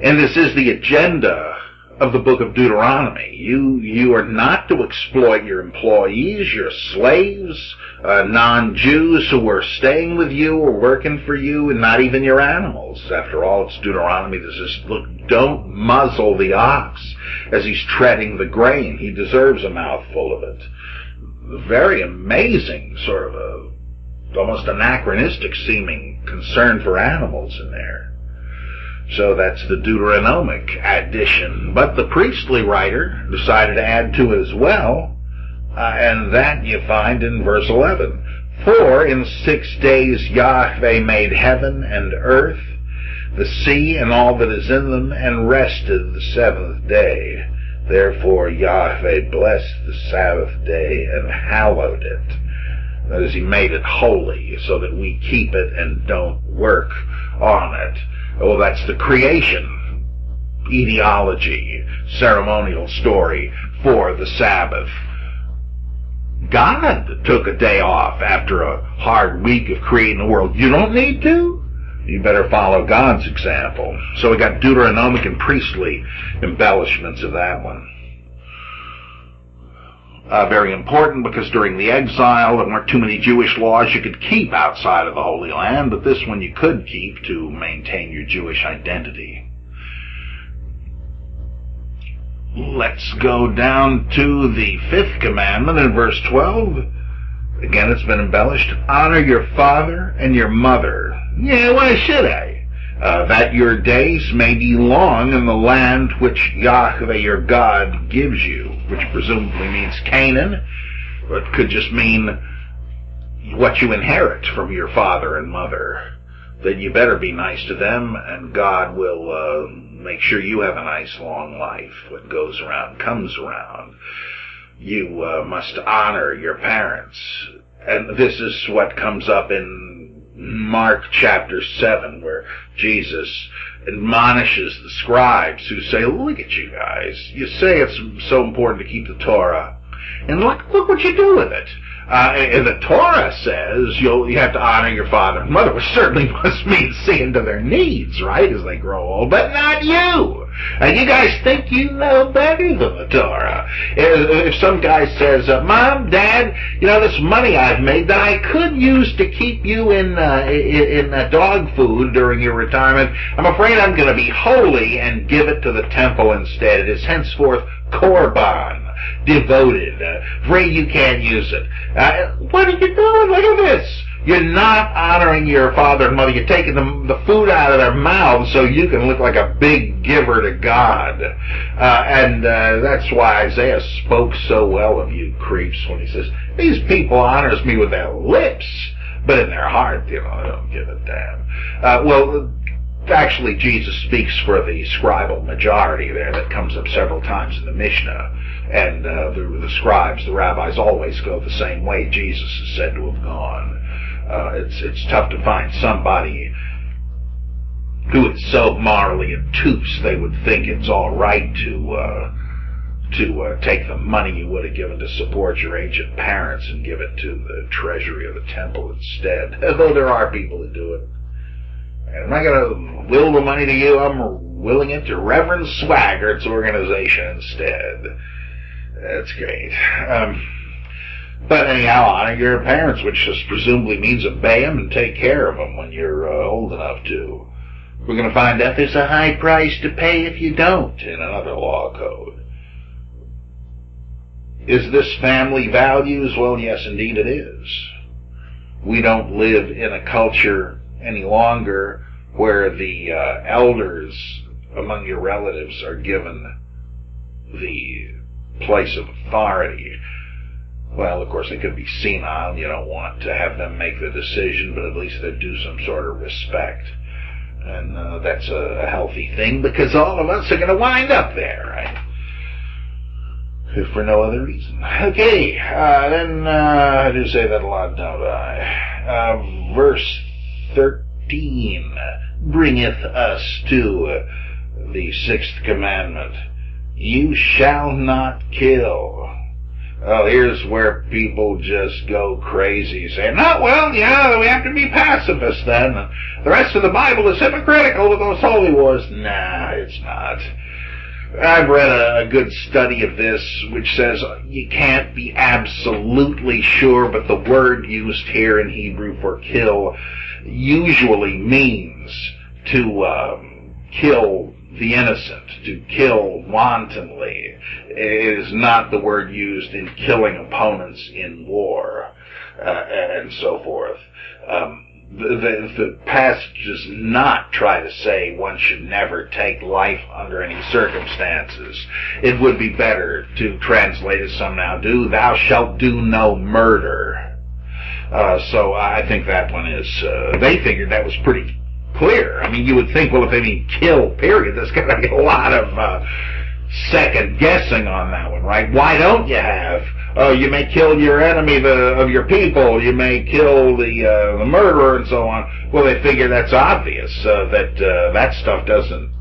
And this is the agenda of the book of Deuteronomy. You are not to exploit your employees, your slaves, non-Jews who are staying with you or working for you, and not even your animals. After all, it's Deuteronomy that says, look, don't muzzle the ox as he's treading the grain. He deserves a mouthful of it. Very amazing, sort of almost anachronistic seeming concern for animals in there. So that's the Deuteronomic addition. But the priestly writer decided to add to it as well, and that you find in verse 11. For in 6 days Yahweh made heaven and earth, the sea and all that is in them, and rested the seventh day. Therefore Yahweh blessed the Sabbath day and hallowed it. That is, he made it holy so that we keep it and don't work on it. Well, that's the creation etiology, ceremonial story for the Sabbath. God took a day off after a hard week of creating the world. You don't need to. You better follow God's example. So we got Deuteronomic and priestly embellishments of that one. Very important, because during the exile there weren't too many Jewish laws you could keep outside of the Holy Land, but this one you could keep to maintain your Jewish identity. Let's go down to the 5th commandment in verse 12. Again, it's been embellished. Honor your father and your mother. Yeah, why should I? That your days may be long in the land which Yahweh your God gives you, which presumably means Canaan, but could just mean what you inherit from your father and mother. That you better be nice to them, and God will make sure you have a nice long life. What goes around comes around. You must honor your parents. And this is what comes up in Mark chapter 7, where Jesus admonishes the scribes who say, look at you guys. You say it's so important to keep the Torah, and look what you do with it. And the Torah says you have to honor your father and mother, which certainly must mean seeing to their needs, right, as they grow old, but not you. And you guys think you know better than the Torah. If some guy says, Mom, Dad, this money I've made that I could use to keep you in dog food during your retirement, I'm afraid I'm going to be holy and give it to the temple instead. It is henceforth korban, devoted. Afraid you can't use it. What are you doing? Look at this. You're not honoring your father and mother. You're taking the food out of their mouths so you can look like a big giver to God. And that's why Isaiah spoke so well of you creeps when he says, these people honors me with their lips, but in their heart, they don't give a damn. Actually, Jesus speaks for the scribal majority there. That comes up several times in the Mishnah. And the scribes, the rabbis, always go the same way Jesus is said to have gone. It's tough to find somebody who is so morally obtuse they would think it's all right to take the money you would have given to support your aged parents and give it to the treasury of the temple instead. Though there are people who do it. And I'm not going to will the money to you. I'm willing it to Reverend Swaggart's organization instead. That's great. But anyhow, honor your parents, which just presumably means obey them and take care of them when you're old enough to. We're going to find out there's a high price to pay if you don't in another law code. Is this family values? Well, yes, indeed it is. We don't live in a culture any longer where the elders among your relatives are given the place of authority. Well, of course, they could be senile. You don't want to have them make the decision, but at least they're due some sort of respect. And that's a healthy thing, because all of us are going to wind up there, right? If for no other reason. Okay, then I do say that a lot, don't I? Verse 13 bringeth us to the sixth commandment. You shall not kill. Well, here's where people just go crazy, saying, "Oh, well, yeah, we have to be pacifists then. The rest of the Bible is hypocritical with those holy wars." Nah, it's not. I've read a good study of this, which says you can't be absolutely sure, but the word used here in Hebrew for kill usually means to kill the innocent, to kill wantonly. It is not the word used in killing opponents in war, and so forth. The passage does not try to say one should never take life under any circumstances. It would be better to translate as some now do, "Thou shalt do no murder." So I think that one is, they figured that was pretty clear. I mean, you would think, well, if they mean kill, period, there's got to be a lot of second guessing on that one, right? Why don't you have, you may kill your enemy of your people, you may kill the murderer, and so on. Well, they figure that's obvious, that that stuff doesn't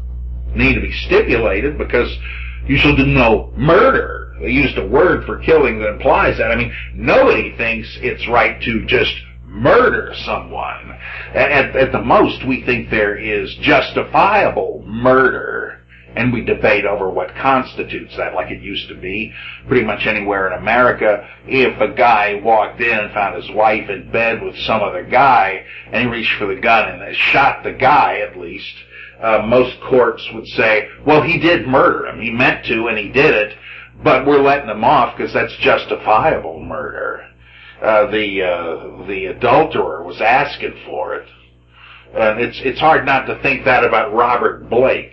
need to be stipulated, because you shall do no murder. They used a word for killing that implies that. I mean, nobody thinks it's right to just murder someone. At the most, we think there is justifiable murder, and we debate over what constitutes that, like it used to be pretty much anywhere in America. If a guy walked in and found his wife in bed with some other guy, and he reached for the gun and shot the guy, at least, most courts would say, well, he did murder him. He meant to, and he did it, but we're letting him off because that's justifiable murder. The adulterer was asking for it. It's hard not to think that about Robert Blake.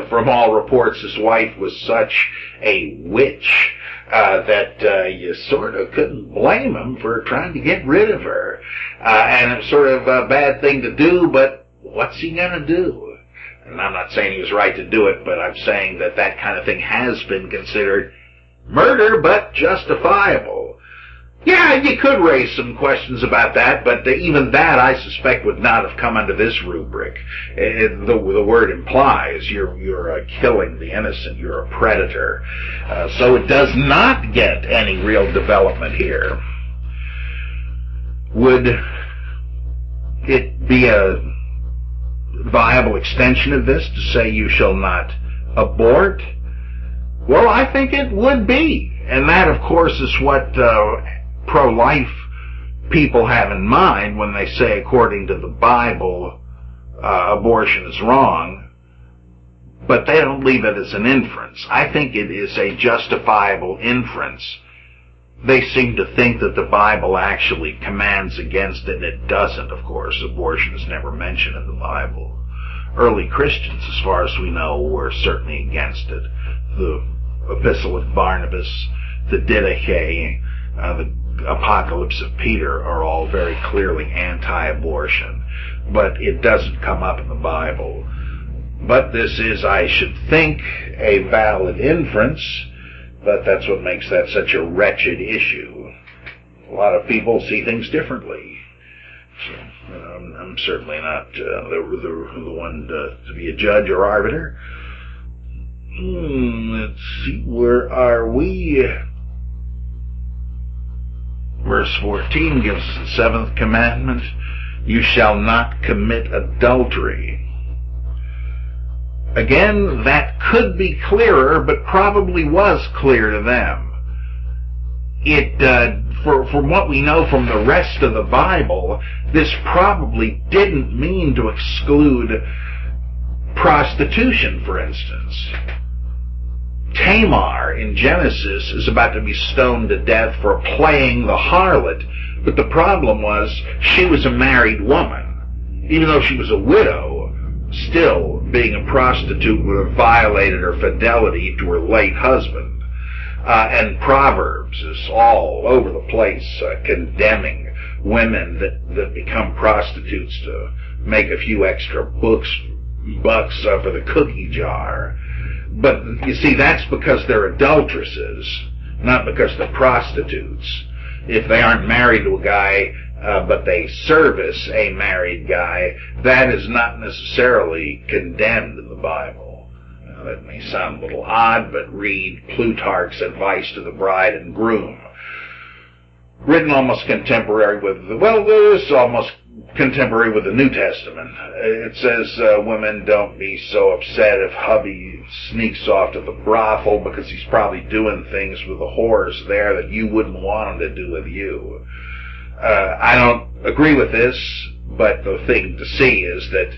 From all reports, his wife was such a witch that you sort of couldn't blame him for trying to get rid of her. And it's sort of a bad thing to do, but what's he going to do? And I'm not saying he was right to do it, but I'm saying that that kind of thing has been considered murder, but justifiable. Yeah, you could raise some questions about that, but even that, I suspect, would not have come under this rubric. The word implies you're killing the innocent, you're a predator. So it does not get any real development here. Would it be a viable extension of this to say you shall not abort? Well, I think it would be. And that, of course, is what pro-life people have in mind when they say, according to the Bible, abortion is wrong, but they don't leave it as an inference. I think it is a justifiable inference. They seem to think that the Bible actually commands against it, and it doesn't, of course. Abortion is never mentioned in the Bible. Early Christians, as far as we know, were certainly against it. The Epistle of Barnabas, the Didache, the Apocalypse of Peter are all very clearly anti-abortion, but it doesn't come up in the Bible. But this is, I should think, a valid inference, but that's what makes that such a wretched issue. A lot of people see things differently. So, I'm certainly not the one to be a judge or arbiter. Let's see, where are we? Verse 14 gives us the seventh commandment. You shall not commit adultery. Again, that could be clearer, but probably was clear to them. From what we know from the rest of the Bible, this probably didn't mean to exclude prostitution, for instance. Tamar in Genesis is about to be stoned to death for playing the harlot, but the problem was she was a married woman. Even though she was a widow, still being a prostitute would have violated her fidelity to her late husband. And Proverbs is all over the place condemning women that become prostitutes to make a few extra bucks for the cookie jar. But you see, that's because they're adulteresses, not because they're prostitutes. If they aren't married to a guy, but they service a married guy, that is not necessarily condemned in the Bible. That may sound a little odd, but read Plutarch's Advice to the Bride and Groom. Written almost contemporary with, this is almost contemporary with the New Testament. It says, women, don't be so upset if hubby sneaks off to the brothel, because he's probably doing things with the whores there that you wouldn't want him to do with you. I don't agree with this, but the thing to see is that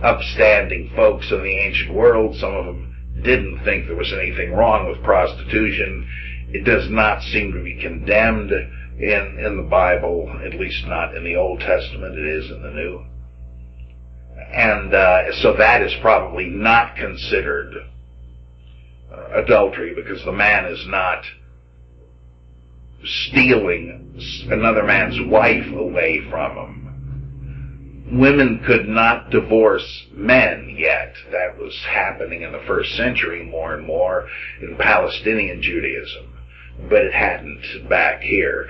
upstanding folks in the ancient world, some of them didn't think there was anything wrong with prostitution. It does not seem to be condemned in the Bible, at least not in the Old Testament. It is in the New. And so that is probably not considered adultery, because the man is not stealing another man's wife away from him. Women could not divorce men yet. That was happening in the first century more and more in Palestinian Judaism, but it hadn't back here.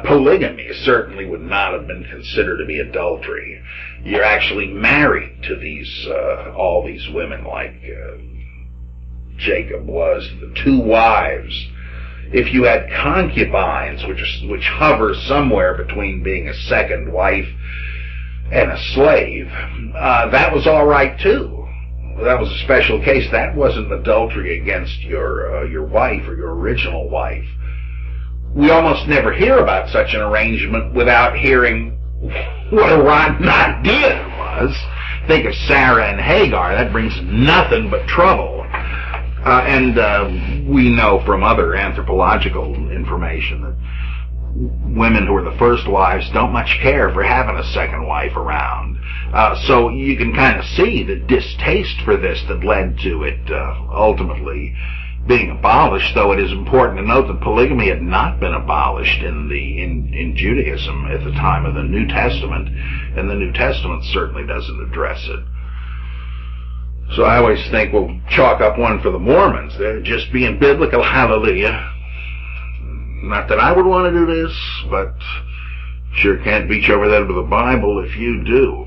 Polygamy certainly would not have been considered to be adultery. You're actually married to these all these women, like Jacob was, the 2 wives. If you had concubines, which hover somewhere between being a second wife and a slave, that was all right too. That was a special case. That wasn't adultery against your wife or your original wife. We almost never hear about such an arrangement without hearing what a rotten idea it was. Think of Sarah and Hagar. That brings nothing but trouble. And we know from other anthropological information that women who are the first wives don't much care for having a second wife around. So you can kind of see the distaste for this that led to it ultimately being abolished, though it is important to note that polygamy had not been abolished in Judaism at the time of the New Testament, and the New Testament certainly doesn't address it. So I always think we'll chalk up one for the Mormons. They're just being biblical, hallelujah. Not that I would want to do this, but sure can't beach over that with the Bible if you do.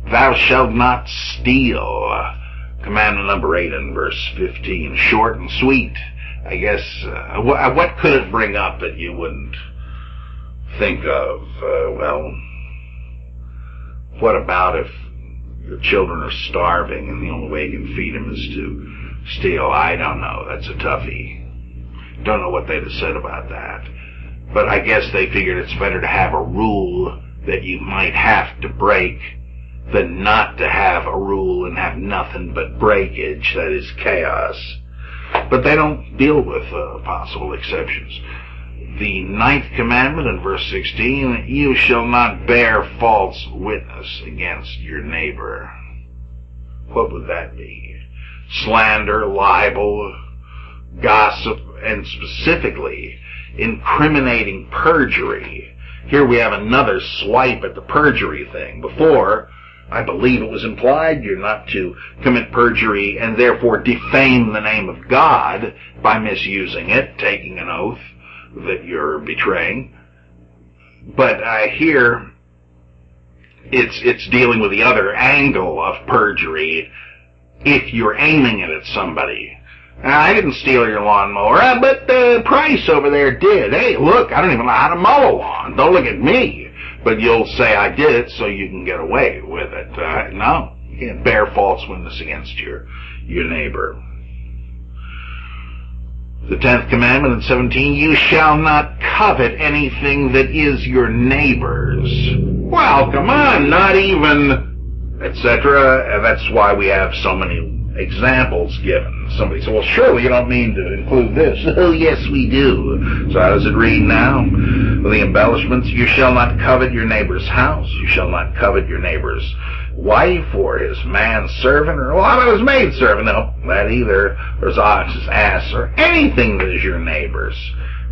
Thou shalt not steal. Commandment number 8 in verse 15. Short and sweet. I guess, what could it bring up that you wouldn't think of? What about if your children are starving and the only way you can feed them is to steal? I don't know. That's a toughie. Don't know what they'd have said about that. But I guess they figured it's better to have a rule that you might have to break than not to have a rule and have nothing but breakage, that is chaos. But they don't deal with possible exceptions. The 9th commandment in verse 16, you shall not bear false witness against your neighbor. What would that be? Slander, libel, gossip, and specifically incriminating perjury. Here we have another swipe at the perjury thing. Before, I believe it was implied you're not to commit perjury and therefore defame the name of God by misusing it, taking an oath that you're betraying. But here it's dealing with the other angle of perjury if you're aiming it at somebody. I didn't steal your lawnmower, but Price over there did. Hey, look, I don't even know how to mow a lawn. Don't look at me. But you'll say I did it so you can get away with it. No, you can't bear false witness against your neighbor. The 10th commandment in 17, you shall not covet anything that is your neighbor's. Well, come on, not even, etc. That's why we have so many examples given. Somebody said, well, surely you don't mean to include this. Oh, yes, we do. So how does it read now? With the embellishments, you shall not covet your neighbor's house. You shall not covet your neighbor's wife or his manservant, or, well, how about his maidservant? No, that either. Or his ox, his ass, or anything that is your neighbor's.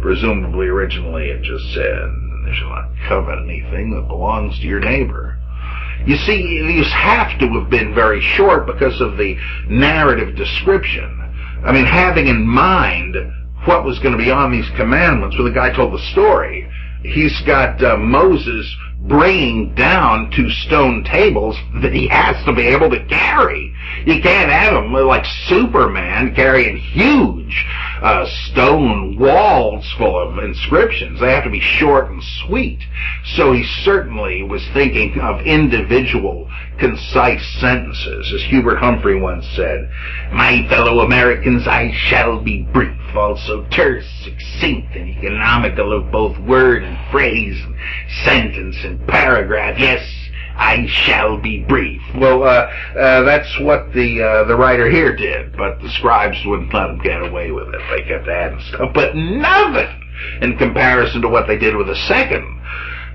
Presumably, originally, it just said You shall not covet anything that belongs to your neighbor. You see, these have to have been very short because of the narrative description. I mean, having in mind what was going to be on these commandments when the guy told the story. He's got Moses bringing down 2 stone tables that he has to be able to carry. You can't have him like Superman carrying huge stone walls full of inscriptions. They have to be short and sweet. So he certainly was thinking of individual, concise sentences. As Hubert Humphrey once said, "My fellow Americans, I shall be brief, also terse, succinct, and economical of both word and phrase, and sentence and paragraph. Yes, I shall be brief." Well, that's what the writer here did, but the scribes wouldn't let him get away with it. They kept adding stuff, but nothing in comparison to what they did with the second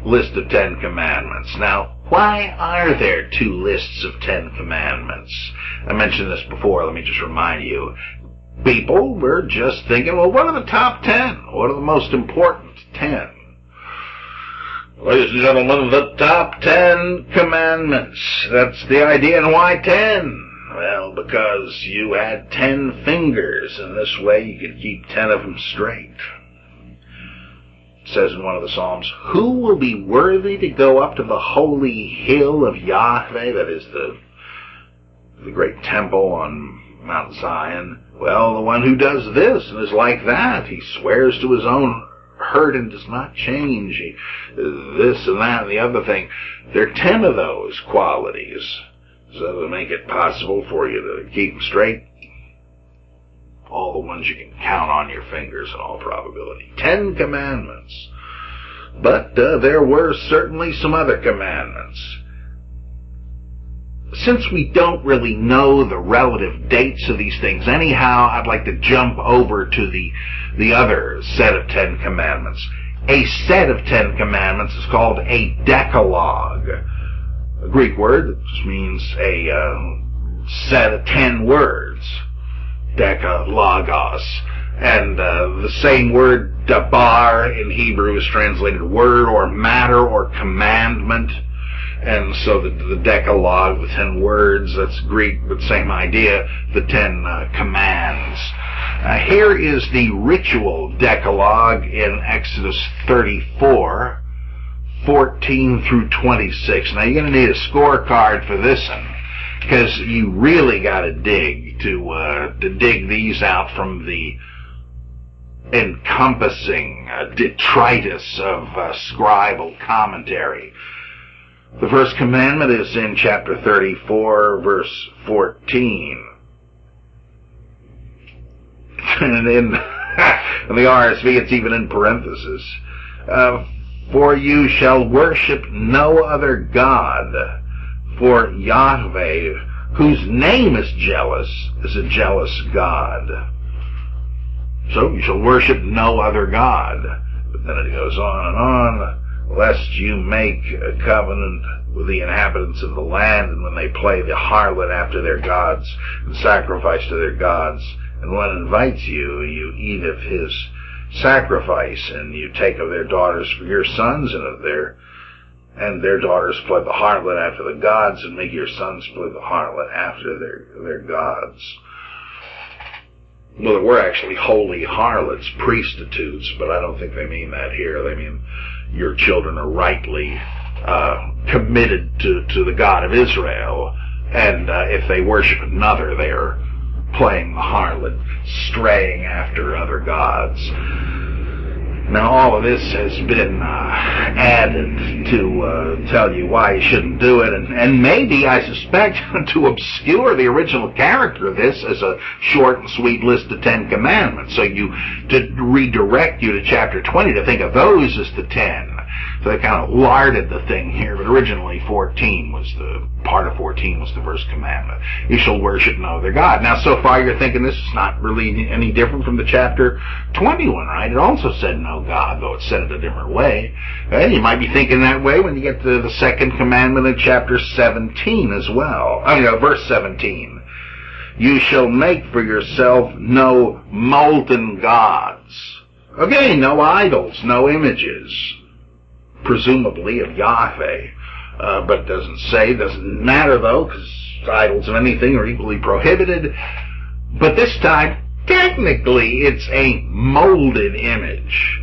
list of 10 commandments. Now, why are there 2 lists of 10 commandments? I mentioned this before. Let me just remind you. People were just thinking, well, what are the top 10? What are the most important 10? Ladies and gentlemen, the top 10 commandments. That's the idea. And why 10? Well, because you had 10 fingers, and this way you could keep 10 of them straight. It says in one of the Psalms, "Who will be worthy to go up to the holy hill of Yahweh?" That is the great temple on Mount Zion. Well, the one who does this and is like that. He swears to his own hurt and does not change. This and that and the other thing. There are 10 of those qualities. So to make it possible for you to keep them straight, all the ones you can count on your fingers in all probability. 10 commandments. But there were certainly some other commandments. Since we don't really know the relative dates of these things anyhow, I'd like to jump over to the other set of 10 commandments. A set of 10 commandments is called a decalogue, a Greek word that just means a set of 10 words, decalogos. And the same word, dabar, in Hebrew is translated word or matter or commandment. And so the decalogue, the 10 words, that's Greek, but same idea, the 10 commands. Here is the ritual decalogue in Exodus 34, 14 through 26. Now you're going to need a scorecard for this one, because you really got to dig to dig these out from the encompassing detritus of scribal commentary. The first commandment is in chapter 34, verse 14. And in the RSV, it's even in parentheses. "For you shall worship no other God, for Yahweh, whose name is jealous, is a jealous God." So you shall worship no other God. But then it goes on and on. "Lest you make a covenant with the inhabitants of the land, and when they play the harlot after their gods, and sacrifice to their gods, and one invites you, you eat of his sacrifice, and you take of their daughters for your sons, and their daughters play the harlot after the gods, and make your sons play the harlot after their gods." Well, there were actually holy harlots, prostitutes, but I don't think they mean that here. They mean your children are rightly committed to the God of Israel, and if they worship another, they are playing the harlot, straying after other gods. Now, all of this has been added to tell you why you shouldn't do it, and maybe, I suspect, to obscure the original character of this as a short and sweet list of 10 commandments, so to redirect you to chapter 20 to think of those as the 10. So they kind of larded the thing here, but originally part of 14 was the first commandment. You shall worship no other God. Now, so far you're thinking this is not really any different from the chapter 21, right? It also said no God, though it said it a different way. And you might be thinking that way when you get to the second commandment in chapter 17 as well. Verse 17. "You shall make for yourself no molten gods." Okay, no idols, no images. presumably of Yahweh, but it doesn't say. Doesn't matter, though, because idols of anything are equally prohibited. But this time, technically, it's a molded image.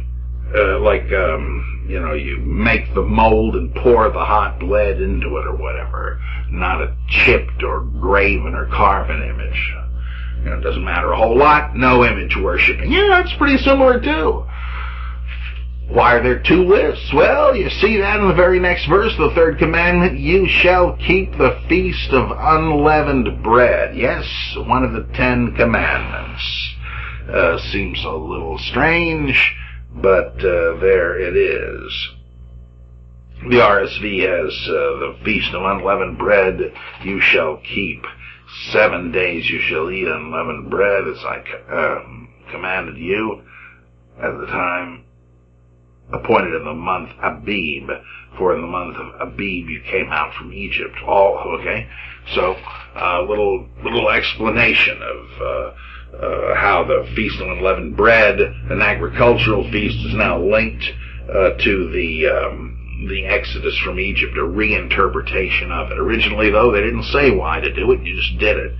You make the mold and pour the hot lead into it or whatever. Not a chipped or graven or carven image. It doesn't matter a whole lot. No image worshiping. Yeah, that's pretty similar too. Why are there two lists? Well, you see that in the very next verse, the third commandment, you shall keep the feast of unleavened bread. Yes, one of the 10 commandments. Seems a little strange, but there it is. The RSV has the feast of unleavened bread you shall keep. 7 days you shall eat unleavened bread, as I commanded you at the time appointed in the month Abib, for in the month of Abib you came out from Egypt. Okay. So, little explanation of how the Feast of Unleavened Bread, an agricultural feast, is now linked to the Exodus from Egypt, a reinterpretation of it. Originally, though, they didn't say why to do it, you just did it.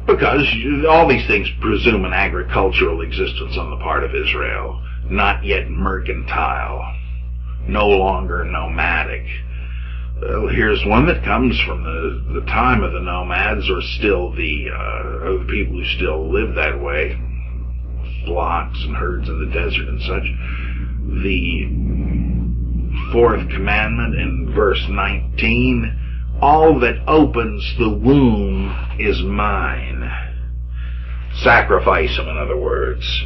Because all these things presume an agricultural existence on the part of Israel, not yet mercantile, no longer nomadic. Here's one that comes from the time of the nomads, or still the people who still live that way, flocks and herds in the desert and such. The 4th commandment in verse 19, all that opens the womb is mine. Sacrifice him, in other words.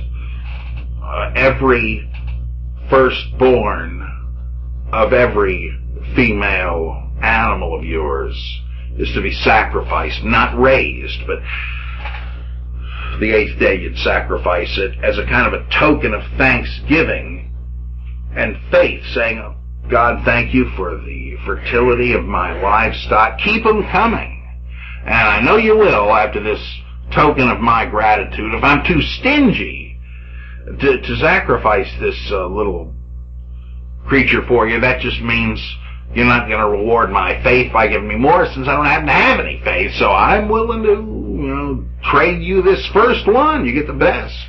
Every firstborn of every female animal of yours is to be sacrificed, not raised, but the 8th day you'd sacrifice it as a kind of a token of thanksgiving and faith, saying, God, thank you for the fertility of my livestock. Keep them coming. And I know you will after this token of my gratitude. If I'm too stingy to sacrifice this little creature for you, that just means you're not going to reward my faith by giving me more, since I don't happen to have any faith. So I'm willing to trade you this first one. You get the best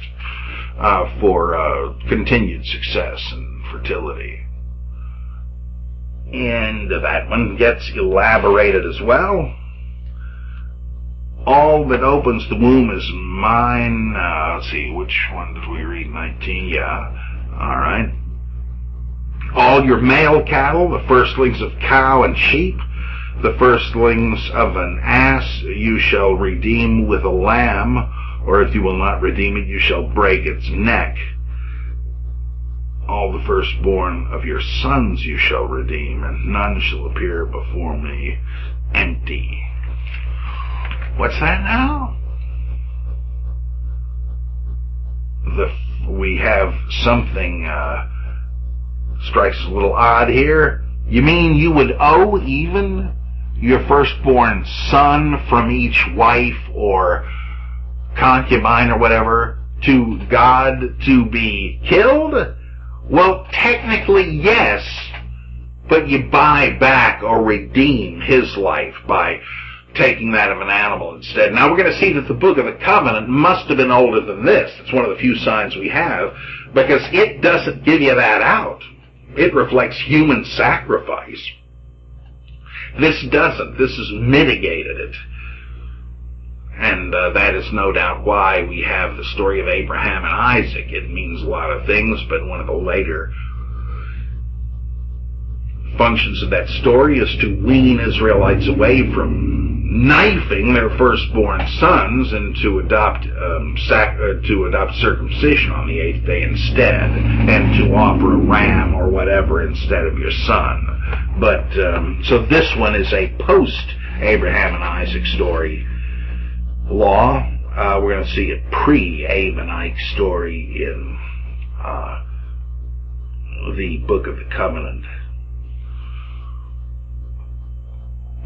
for continued success and fertility. And that one gets elaborated as well. All that opens the womb is mine. Let's see, which one did we read? 19, yeah. All right. All your male cattle, the firstlings of cow and sheep, the firstlings of an ass, you shall redeem with a lamb, or if you will not redeem it, you shall break its neck. All the firstborn of your sons you shall redeem, and none shall appear before me empty. What's that now? We have something strikes us a little odd here. You mean you would owe even your firstborn son from each wife or concubine or whatever to God to be killed? Well, technically, yes, but you buy back or redeem his life by taking that of an animal instead. Now, we're going to see that the Book of the Covenant must have been older than this. It's one of the few signs we have, because it doesn't give you that out. It reflects human sacrifice. This doesn't. This has mitigated it. And that is no doubt why we have the story of Abraham and Isaac. It means a lot of things, but one of the later functions of that story is to wean Israelites away from knifing their firstborn sons and to adopt circumcision on the 8th day instead, and to offer a ram or whatever instead of your son. But so this one is a post-Abraham and Isaac story. Law, we're going to see a pre-Abe and Ike story in the Book of the Covenant.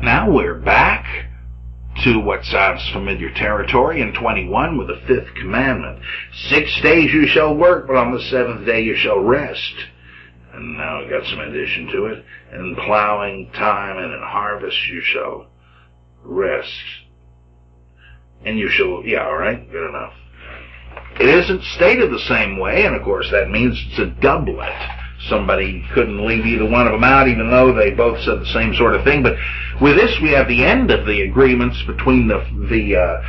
Now we're back to what sounds familiar territory in 21 with the 5th commandment. 6 days you shall work, but on the 7th day you shall rest. And now we got some addition to it. In plowing time and in harvest you shall rest. And you shall, yeah, all right, good enough. It isn't stated the same way, and of course that means it's a doublet. Somebody couldn't leave either one of them out, even though they both said the same sort of thing. But with this, we have the end of the agreements between the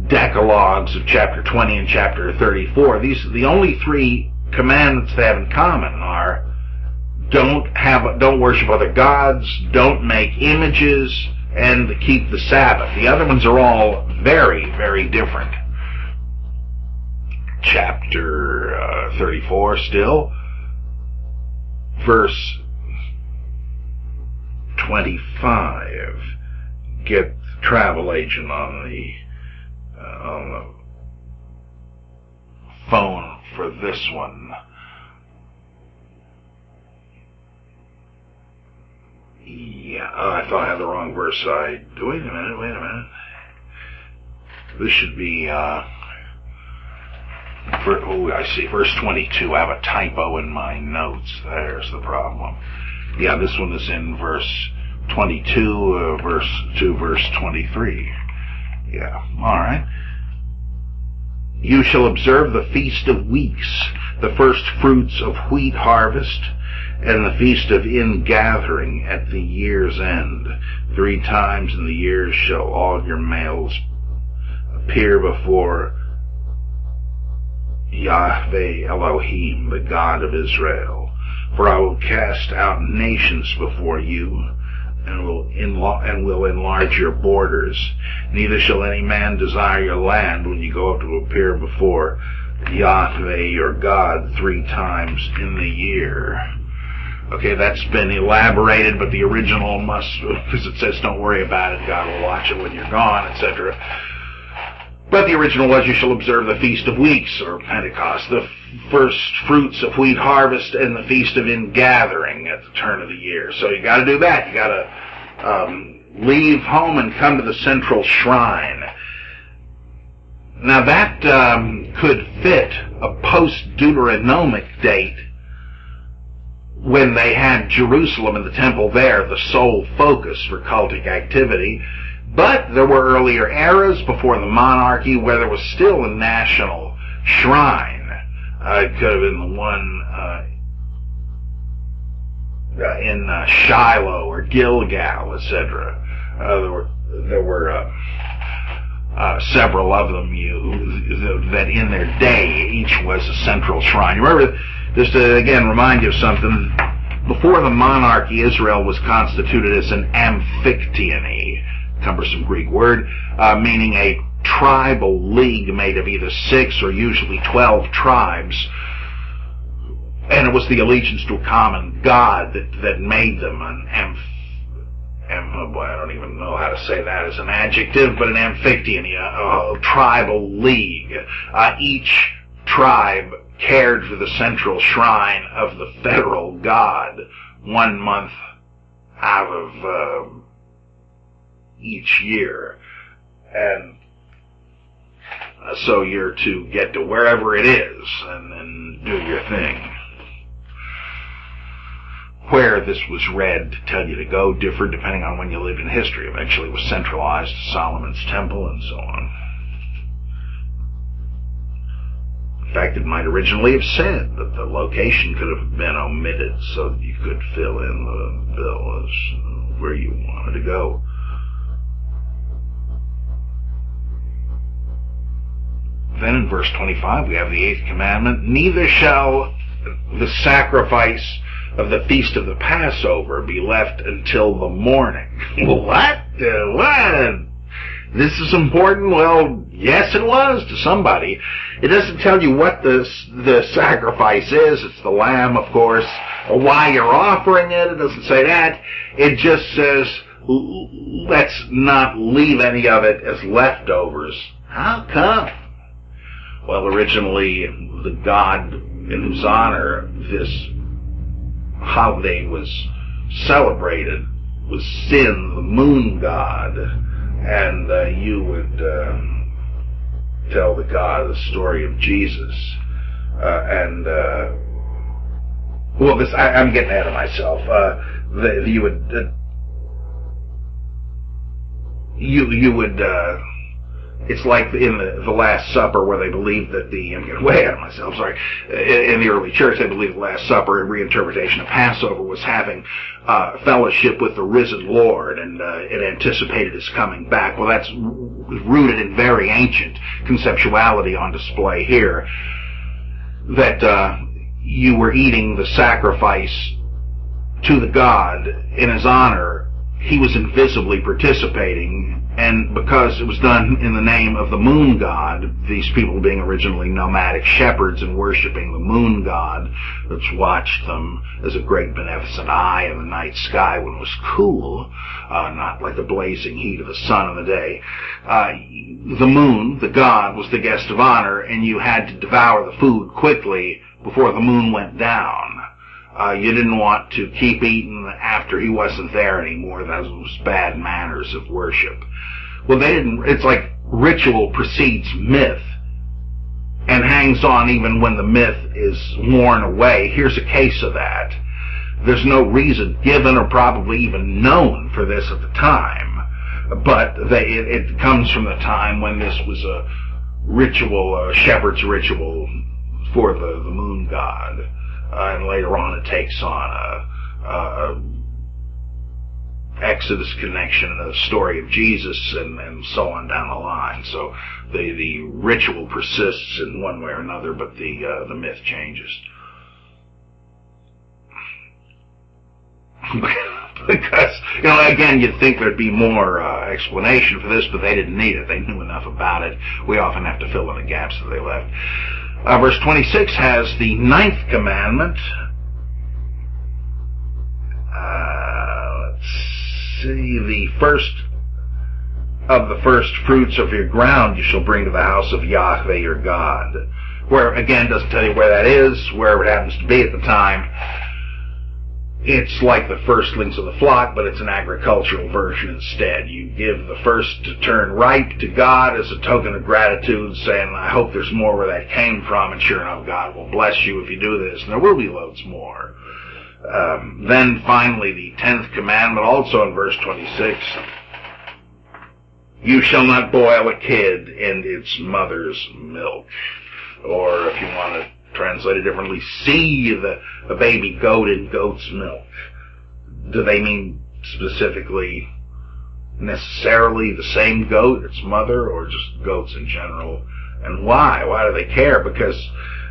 decalogues of chapter 20 and chapter 34. The only three commandments they have in common are don't worship other gods, don't make images, and keep the Sabbath. The other ones are all very, very different. Chapter 34 still, verse 25. Get the travel agent on the phone for this one. Yeah, I thought I had the wrong verse. Wait a minute. This should be, I see, verse 22. I have a typo in my notes. There's the problem. Yeah, this one is in verse 22, verse 23. Yeah, all right. You shall observe the Feast of Weeks, the first fruits of wheat harvest, and the Feast of Ingathering at the year's end. 3 times in the year shall all your males appear before Yahweh Elohim, the God of Israel. For I will cast out nations before you, and will enlarge your borders. Neither shall any man desire your land when you go up to appear before Yahweh your God 3 times in the year. Okay, that's been elaborated, but the original must, because it says don't worry about it, God will watch it when you're gone, etc. But the original was, you shall observe the Feast of Weeks, or Pentecost, the first fruits of wheat harvest, and the Feast of Ingathering at the turn of the year. So you got to do that. You got to leave home and come to the central shrine. Now that could fit a post-Deuteronomic date, when they had Jerusalem and the temple there, the sole focus for cultic activity. But there were earlier eras before the monarchy where there was still a national shrine. It could have been the one in Shiloh or Gilgal, etc. There were several of them that in their day each was a central shrine. You remember, just to again remind you of something, before the monarchy, Israel was constituted as an amphictyony, cumbersome Greek word, meaning a tribal league made of either 6 or usually 12 tribes, and it was the allegiance to a common god that made them an oh boy, I don't even know how to say that as an adjective, but an amphictyony, a tribal league. Each tribe cared for the central shrine of the federal god 1 month out of each year. And so you're to get to wherever it is and do your thing. Where this was read to tell you to go differed depending on when you lived in history. Eventually it was centralized to Solomon's temple and so on. In fact, it might originally have said that the location could have been omitted so that you could fill in the bill as where you wanted to go. Then in verse 25 we have the 8th commandment, neither shall the sacrifice of the feast of the Passover be left until the morning. What? What? This is important? Well, yes it was to somebody. It doesn't tell you what the sacrifice is. It's the lamb, of course. Or why you're offering it. It doesn't say that. It just says, let's not leave any of it as leftovers. How come? Well, originally, the god in whose honor this holiday was celebrated was Sin, the moon god, and you would tell the god the story of Jesus, and Well, I'm getting ahead of myself. You would it's like in the Last Supper where they believed that I'm getting way ahead of myself, sorry. In the early church, they believed the Last Supper and reinterpretation of Passover was having fellowship with the risen Lord, and it anticipated his coming back. Well, that's rooted in very ancient conceptuality on display here, that you were eating the sacrifice to the God in his honor. He was invisibly participating, and because it was done in the name of the moon god, these people being originally nomadic shepherds and worshiping the moon god, which watched them as a great beneficent eye in the night sky when it was cool, not like the blazing heat of the sun in the day. The moon, the god, was the guest of honor, and you had to devour the food quickly before the moon went down. You didn't want to keep eating after he wasn't there anymore. Those was bad manners of worship. Well, they didn't. It's like ritual precedes myth and hangs on even when the myth is worn away. Here's a case of that. There's no reason given or probably even known for this at the time, but it comes from the time when this was a ritual, a shepherd's ritual for the moon god. And later on it takes on a Exodus connection and the story of Jesus and so on down the line. So the ritual persists in one way or another, but the myth changes. Because, again, you'd think there'd be more explanation for this, but they didn't need it. They knew enough about it. We often have to fill in the gaps that they left. Verse 26 has the 9th commandment. Let's see. The first of the first fruits of your ground you shall bring to the house of Yahweh your God. Where, again, doesn't tell you where that is, wherever it happens to be at the time. It's like the firstlings of the flock, but it's an agricultural version instead. You give the first to turn ripe to God as a token of gratitude, saying, I hope there's more where that came from, and sure enough, God will bless you if you do this, and there will be loads more. Then finally, the 10th commandment, also in verse 26, you shall not boil a kid in its mother's milk. Or if you want to translate it differently, see the baby goat in goat's milk. Do they mean specifically necessarily the same goat, its mother, or just goats in general? And why? Why do they care? Because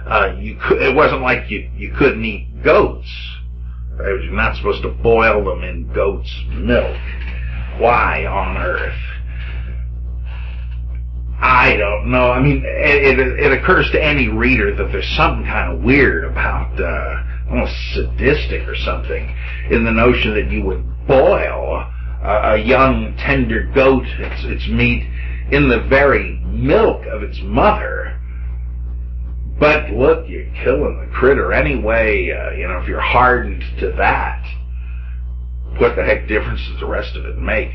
it wasn't like you couldn't eat goats. You're not supposed to boil them in goat's milk. Why on earth? I don't know. I mean, it occurs to any reader that there's something kind of weird about, almost sadistic or something, in the notion that you would boil a young, tender goat, its meat, in the very milk of its mother. But look, you're killing the critter anyway. If you're hardened to that, what the heck difference does the rest of it make?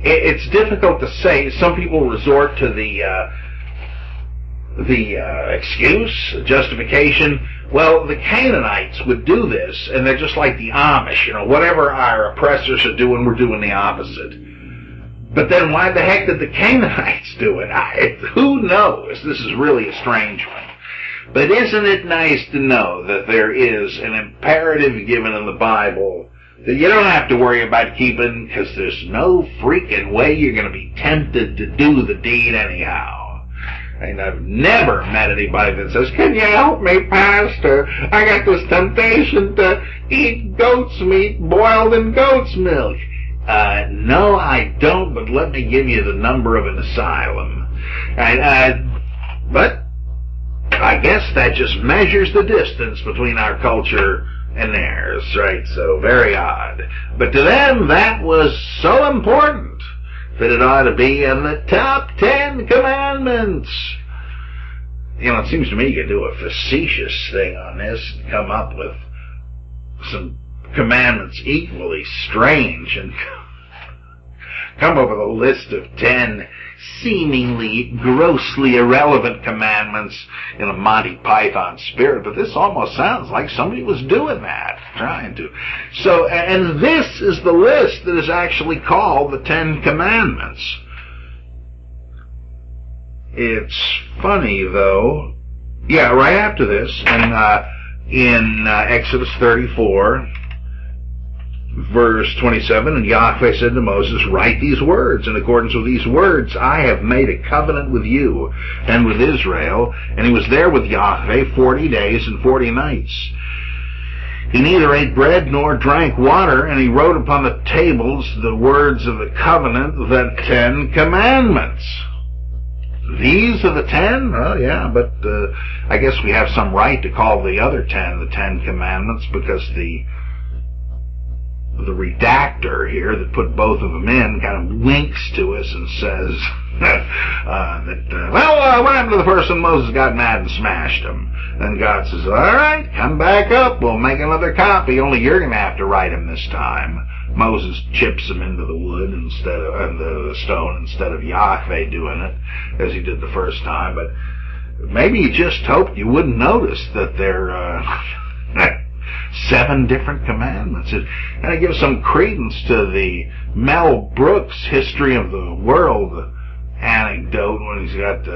It's difficult to say. Some people resort to the excuse, justification. Well, the Canaanites would do this, and they're just like the Amish. Whatever our oppressors are doing, we're doing the opposite. But then why the heck did the Canaanites do it? Who knows? This is really a strange one. But isn't it nice to know that there is an imperative given in the Bible that you don't have to worry about keeping, because there's no freaking way you're going to be tempted to do the deed anyhow. And I've never met anybody that says, can you help me, Pastor? I got this temptation to eat goat's meat boiled in goat's milk. No, I don't, but let me give you the number of an asylum. But I guess that just measures the distance between our culture and theirs, right? So very odd. But to them, that was so important that it ought to be in the top 10 commandments. It seems to me you could do a facetious thing on this and come up with some commandments equally strange and come up with a list of 10 seemingly grossly irrelevant commandments in a Monty Python spirit, but this almost sounds like somebody was doing that, trying to. So, and this is the list that is actually called the 10 Commandments. It's funny, though. Yeah, right after this, and in Exodus 34, verse 27, and Yahweh said to Moses, write these words. In accordance with these words, I have made a covenant with you and with Israel. And he was there with Yahweh 40 days and 40 nights. He neither ate bread nor drank water, and he wrote upon the tables the words of the covenant, the 10 Commandments. These are the 10? Oh, yeah, but I guess we have some right to call the other 10 the 10 Commandments, because the redactor here that put both of them in kind of winks to us and says what happened to the first one? Moses got mad and smashed him. And God says, all right, come back up. We'll make another copy, only you're going to have to write him this time. Moses chips him into the wood instead of the stone instead of Yahweh doing it as he did the first time. But maybe he just hoped you wouldn't notice that they're 7 different commandments. And I give some credence to the Mel Brooks History of the World anecdote when he's got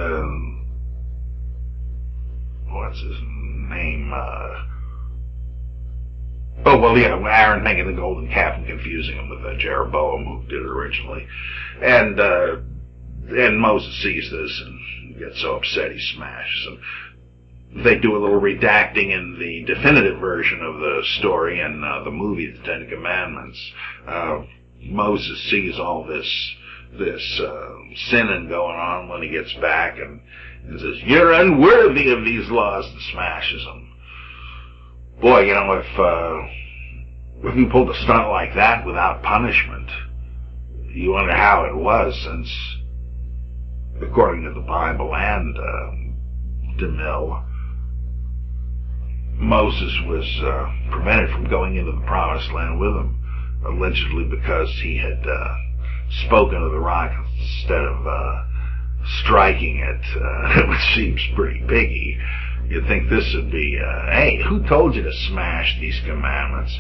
what's his name? Aaron making the golden calf and confusing him with Jeroboam, who did it originally. And Moses sees this and gets so upset he smashes him. They do a little redacting in the definitive version of the story in the movie, The 10 Commandments. Moses sees all this sinning going on when he gets back and says, you're unworthy of these laws, and smashes them. Boy, you know, if you pulled a stunt like that without punishment, you wonder how it was, since, according to the Bible and DeMille, Moses was prevented from going into the Promised Land with him, allegedly because he had spoken to the rock instead of striking it, which seems pretty piggy. You'd think this would be, hey, who told you to smash these commandments?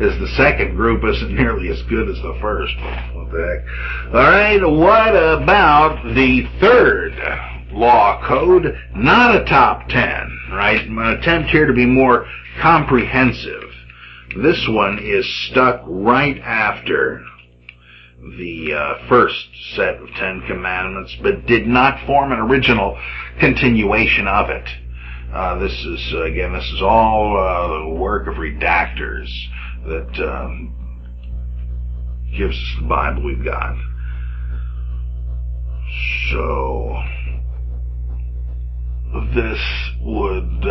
As the second group isn't nearly as good as the first one. What the heck? All right, what about the third law code? Not a top 10, right? My attempt here to be more comprehensive. This one is stuck right after the first set of 10 commandments, but did not form an original continuation of it. This is all the work of redactors that gives us the Bible we've got. So this would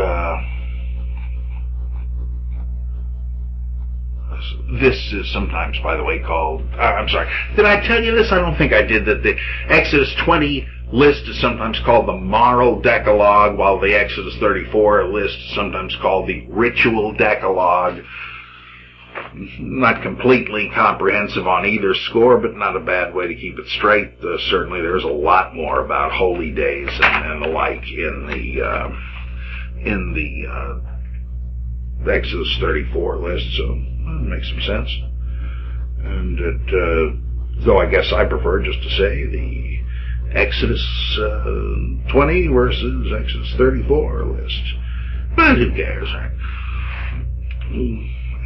this is sometimes, by the way, called I'm sorry, did I tell you this? I don't think I did. That the Exodus 20 list is sometimes called the moral decalogue, while the Exodus 34 list is sometimes called the ritual decalogue. Not completely comprehensive on either score, but not a bad way to keep it straight. Certainly there's a lot more about holy days and the like in the Exodus 34 list, so it makes some sense. And though I guess I prefer just to say the Exodus 20 versus Exodus 34 list. But who cares, right?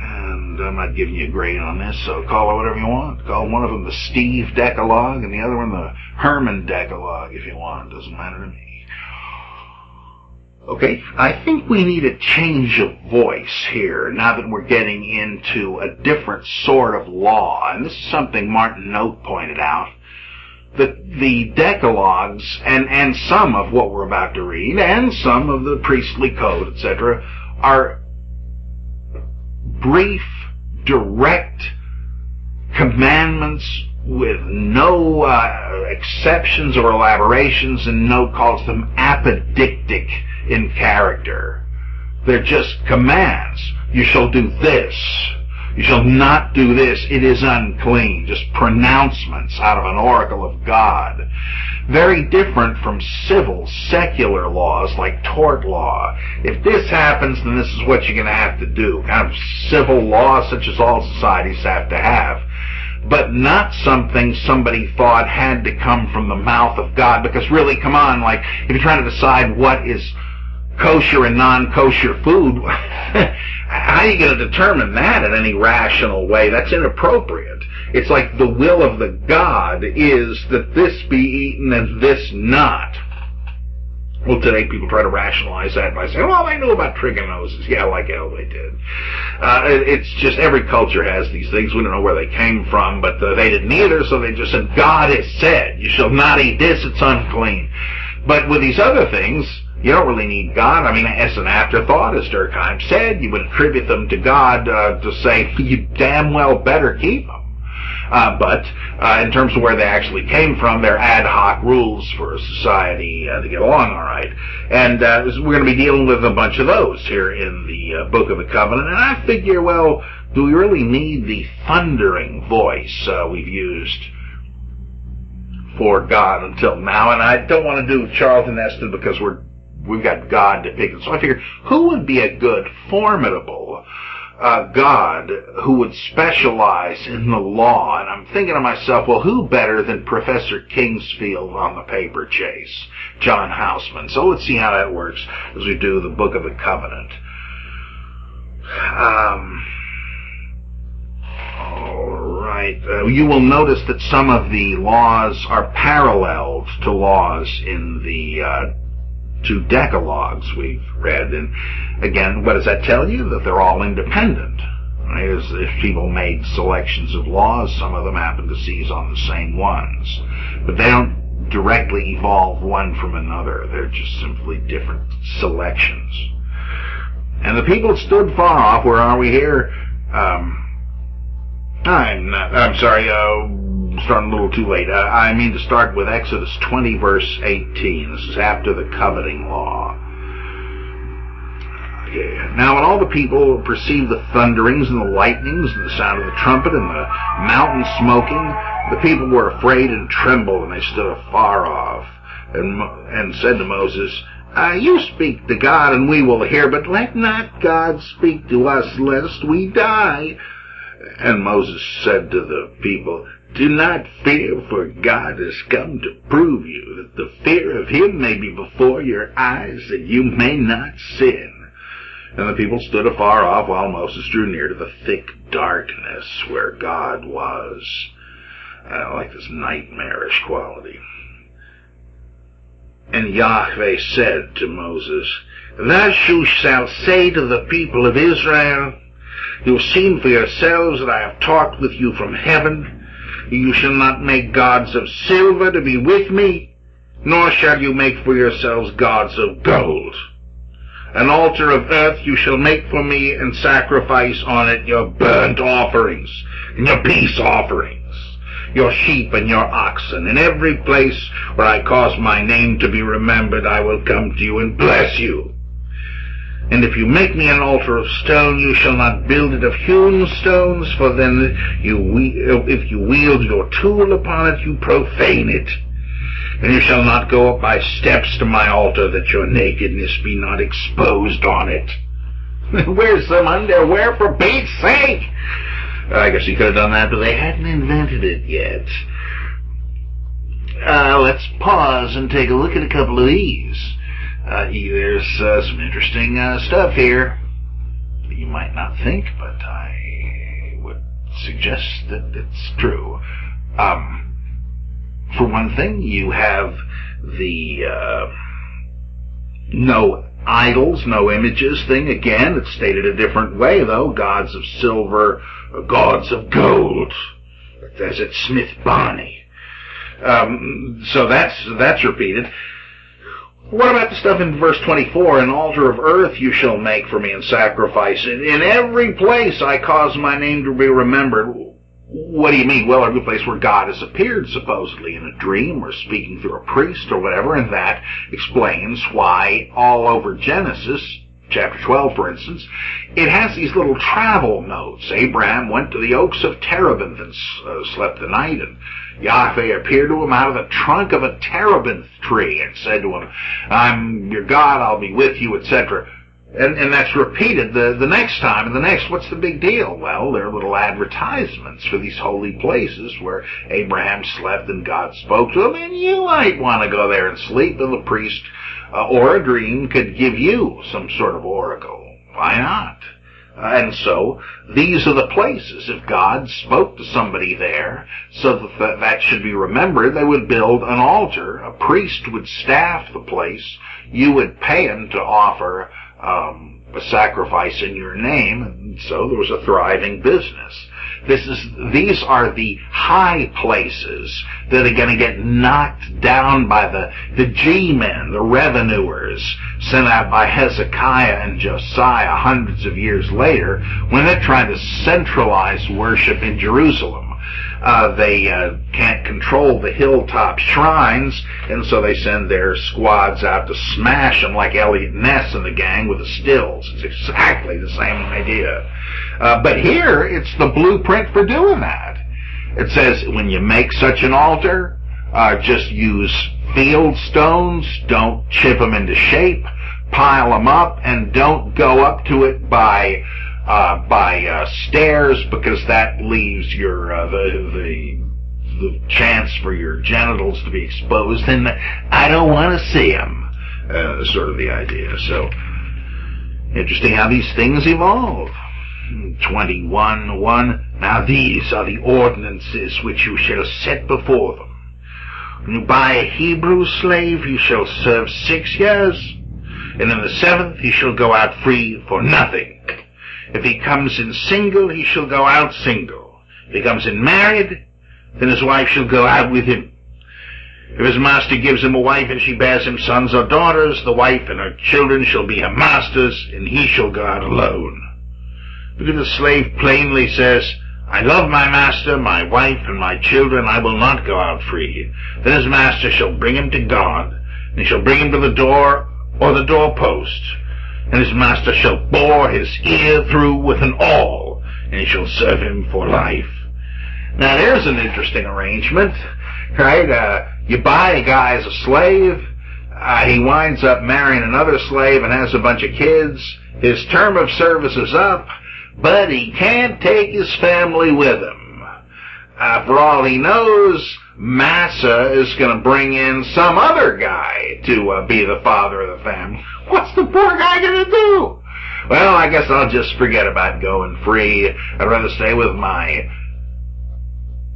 And I'm not giving you a grade on this, so call it whatever you want. Call one of them the Steve Decalogue and the other one the Herman Decalogue if you want. Doesn't matter to me. Okay, I think we need a change of voice here now that we're getting into a different sort of law. And this is something Martin Note pointed out. The Decalogues, and some of what we're about to read, and some of the priestly code, etc., are brief, direct commandments with no exceptions or elaborations, and Note calls them apodictic in character. They're just commands. You shall do this. You shall not do this. It is unclean. Just pronouncements out of an oracle of God. Very different from civil, secular laws like tort law. If this happens, then this is what you're going to have to do. Kind of civil law such as all societies have to have. But not something somebody thought had to come from the mouth of God. Because really, come on, like, if you're trying to decide what is kosher and non-kosher food, how are you going to determine that in any rational way? That's inappropriate. It's like the will of the God is that this be eaten and this not. Well, today people try to rationalize that by saying, well, they knew about trichinosis. Yeah, like hell they did. It's just every culture has these things. We don't know where they came from, but they didn't either, so they just said, God has said, you shall not eat this, it's unclean. But with these other things, you don't really need God. I mean, as an afterthought, as Durkheim said, you would attribute them to God to say, you damn well better keep them. But in terms of where they actually came from, they're ad hoc rules for a society to get along all right. And we're going to be dealing with a bunch of those here in the Book of the Covenant. And I figure, well, do we really need the thundering voice we've used for God until now? And I don't want to do Charlton Heston because we've got God depicted. So I figured, who would be a good, formidable God who would specialize in the law? And I'm thinking to myself, well, who better than Professor Kingsfield on the paper chase, John Houseman? So let's see how that works as we do the Book of the Covenant. All right. You will notice that some of the laws are paralleled to laws in the two decalogues we've read. And again, what does that tell you? That they're all independent. Right? As if people made selections of laws, some of them happen to seize on the same ones. But they don't directly evolve one from another. They're just simply different selections. And the people stood far off. Where are we here? I'm sorry, starting a little too late. I mean to start with Exodus 20, verse 18. This is after the coveting law. Okay. Now when all the people perceived the thunderings and the lightnings and the sound of the trumpet and the mountain smoking, the people were afraid and trembled, and they stood afar off, and said to Moses, you speak to God, and we will hear, but let not God speak to us, lest we die. And Moses said to the people, do not fear, for God has come to prove you, that the fear of him may be before your eyes, that you may not sin. And the people stood afar off, while Moses drew near to the thick darkness where God was. I like this nightmarish quality. And Yahweh said to Moses, thus you shall say to the people of Israel, you have seen for yourselves that I have talked with you from heaven. You shall not make gods of silver to be with me, nor shall you make for yourselves gods of gold. An altar of earth you shall make for me, and sacrifice on it your burnt offerings and your peace offerings, your sheep and your oxen. In every place where I cause my name to be remembered, I will come to you and bless you. And if you make me an altar of stone, you shall not build it of hewn stones, for then if you wield your tool upon it, you profane it. And you shall not go up by steps to my altar, that your nakedness be not exposed on it. Where's some underwear, for Pete's sake? I guess he could have done that, but they hadn't invented it yet. Let's pause and take a look at a couple of these. There's some interesting stuff here. You might not think, but I would suggest that it's true. For one thing, you have the no idols, no images thing. Again, it's stated a different way, though. Gods of silver, gods of gold. That's at Smith Barney. So that's repeated. What about the stuff in verse 24? An altar of earth you shall make for me and sacrifice it. In every place I cause my name to be remembered. What do you mean? Well, every place where God has appeared, supposedly in a dream or speaking through a priest or whatever, and that explains why all over Genesis chapter 12, for instance, it has these little travel notes. Abraham went to the oaks of Terebinth and slept the night, and Yahweh appeared to him out of the trunk of a terebinth tree and said to him, I'm your God, I'll be with you, etc. And that's repeated the next time, and the next, what's the big deal? Well, they're little advertisements for these holy places where Abraham slept and God spoke to him, and you might want to go there and sleep, and the priest or a dream could give you some sort of oracle. Why not? And so, these are the places. If God spoke to somebody there, so that should be remembered, they would build an altar. A priest would staff the place. You would pay him to offer a sacrifice in your name, and so there was a thriving business. These are the high places that are going to get knocked down by the G-men, the revenuers, sent out by Hezekiah and Josiah hundreds of years later when they're trying to centralize worship in Jerusalem. They can't control the hilltop shrines, and so they send their squads out to smash them like Elliot Ness and the gang with the stills. It's exactly the same idea. But here, it's the blueprint for doing that. It says, when you make such an altar, just use field stones, don't chip them into shape, pile them up, and don't go up to it by stairs, because that leaves your the chance for your genitals to be exposed, and I don't want to see them. Sort of the idea. So interesting how these things evolve. 21:1. Now these are the ordinances which you shall set before them. When you buy a Hebrew slave, he shall serve 6 years, and in the 7th he shall go out free for nothing. If he comes in single, he shall go out single. If he comes in married, then his wife shall go out with him. If his master gives him a wife and she bears him sons or daughters, the wife and her children shall be her master's, and he shall go out alone. But if the slave plainly says, I love my master, my wife, and my children, I will not go out free, then his master shall bring him to God, and he shall bring him to the door or the doorpost, and his master shall bore his ear through with an awl, and he shall serve him for life. Now there's an interesting arrangement, right? You buy a guy as a slave, he winds up marrying another slave and has a bunch of kids, his term of service is up, but he can't take his family with him. For all he knows, Massa is going to bring in some other guy to be the father of the family. What's the poor guy going to do? Well, I guess I'll just forget about going free. I'd rather stay with my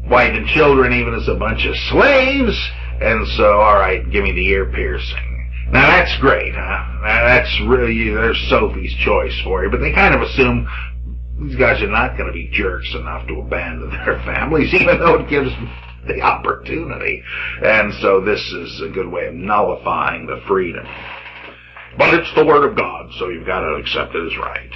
wife and children, even as a bunch of slaves. And so, all right, give me the ear piercing. Now, that's great, huh? That's really, there's Sophie's choice for you. But they kind of assume these guys are not going to be jerks enough to abandon their families, even though it gives them the opportunity. And so this is a good way of nullifying the freedom. But it's the Word of God, so you've got to accept it as right.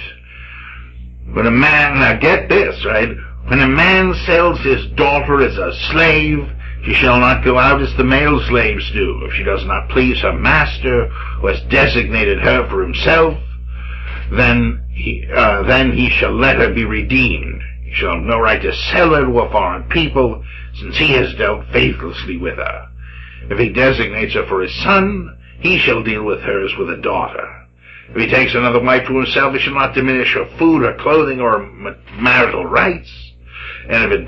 When a man, now get this, right? When a man sells his daughter as a slave, she shall not go out as the male slaves do. If she does not please her master, who has designated her for himself, then he shall let her be redeemed. He shall have no right to sell her to a foreign people, since he has dealt faithlessly with her. If he designates her for his son, he shall deal with her as with a daughter. If he takes another wife to himself, he shall not diminish her food, her clothing, or marital rights. And if he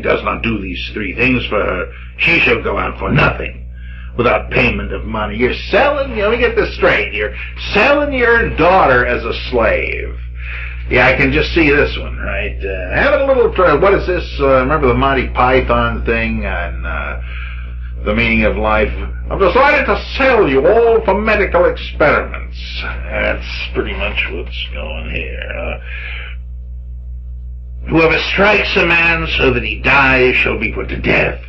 does not do these 3 things for her, she shall go out for nothing, without payment of money. You're selling, let me get this straight, you're selling your daughter as a slave. Yeah, I can just see this one, right? Having a little trouble. What is this? Remember the Monty Python thing on the meaning of life? I've decided to sell you all for medical experiments. That's pretty much what's going here. Whoever strikes a man so that he dies shall be put to death.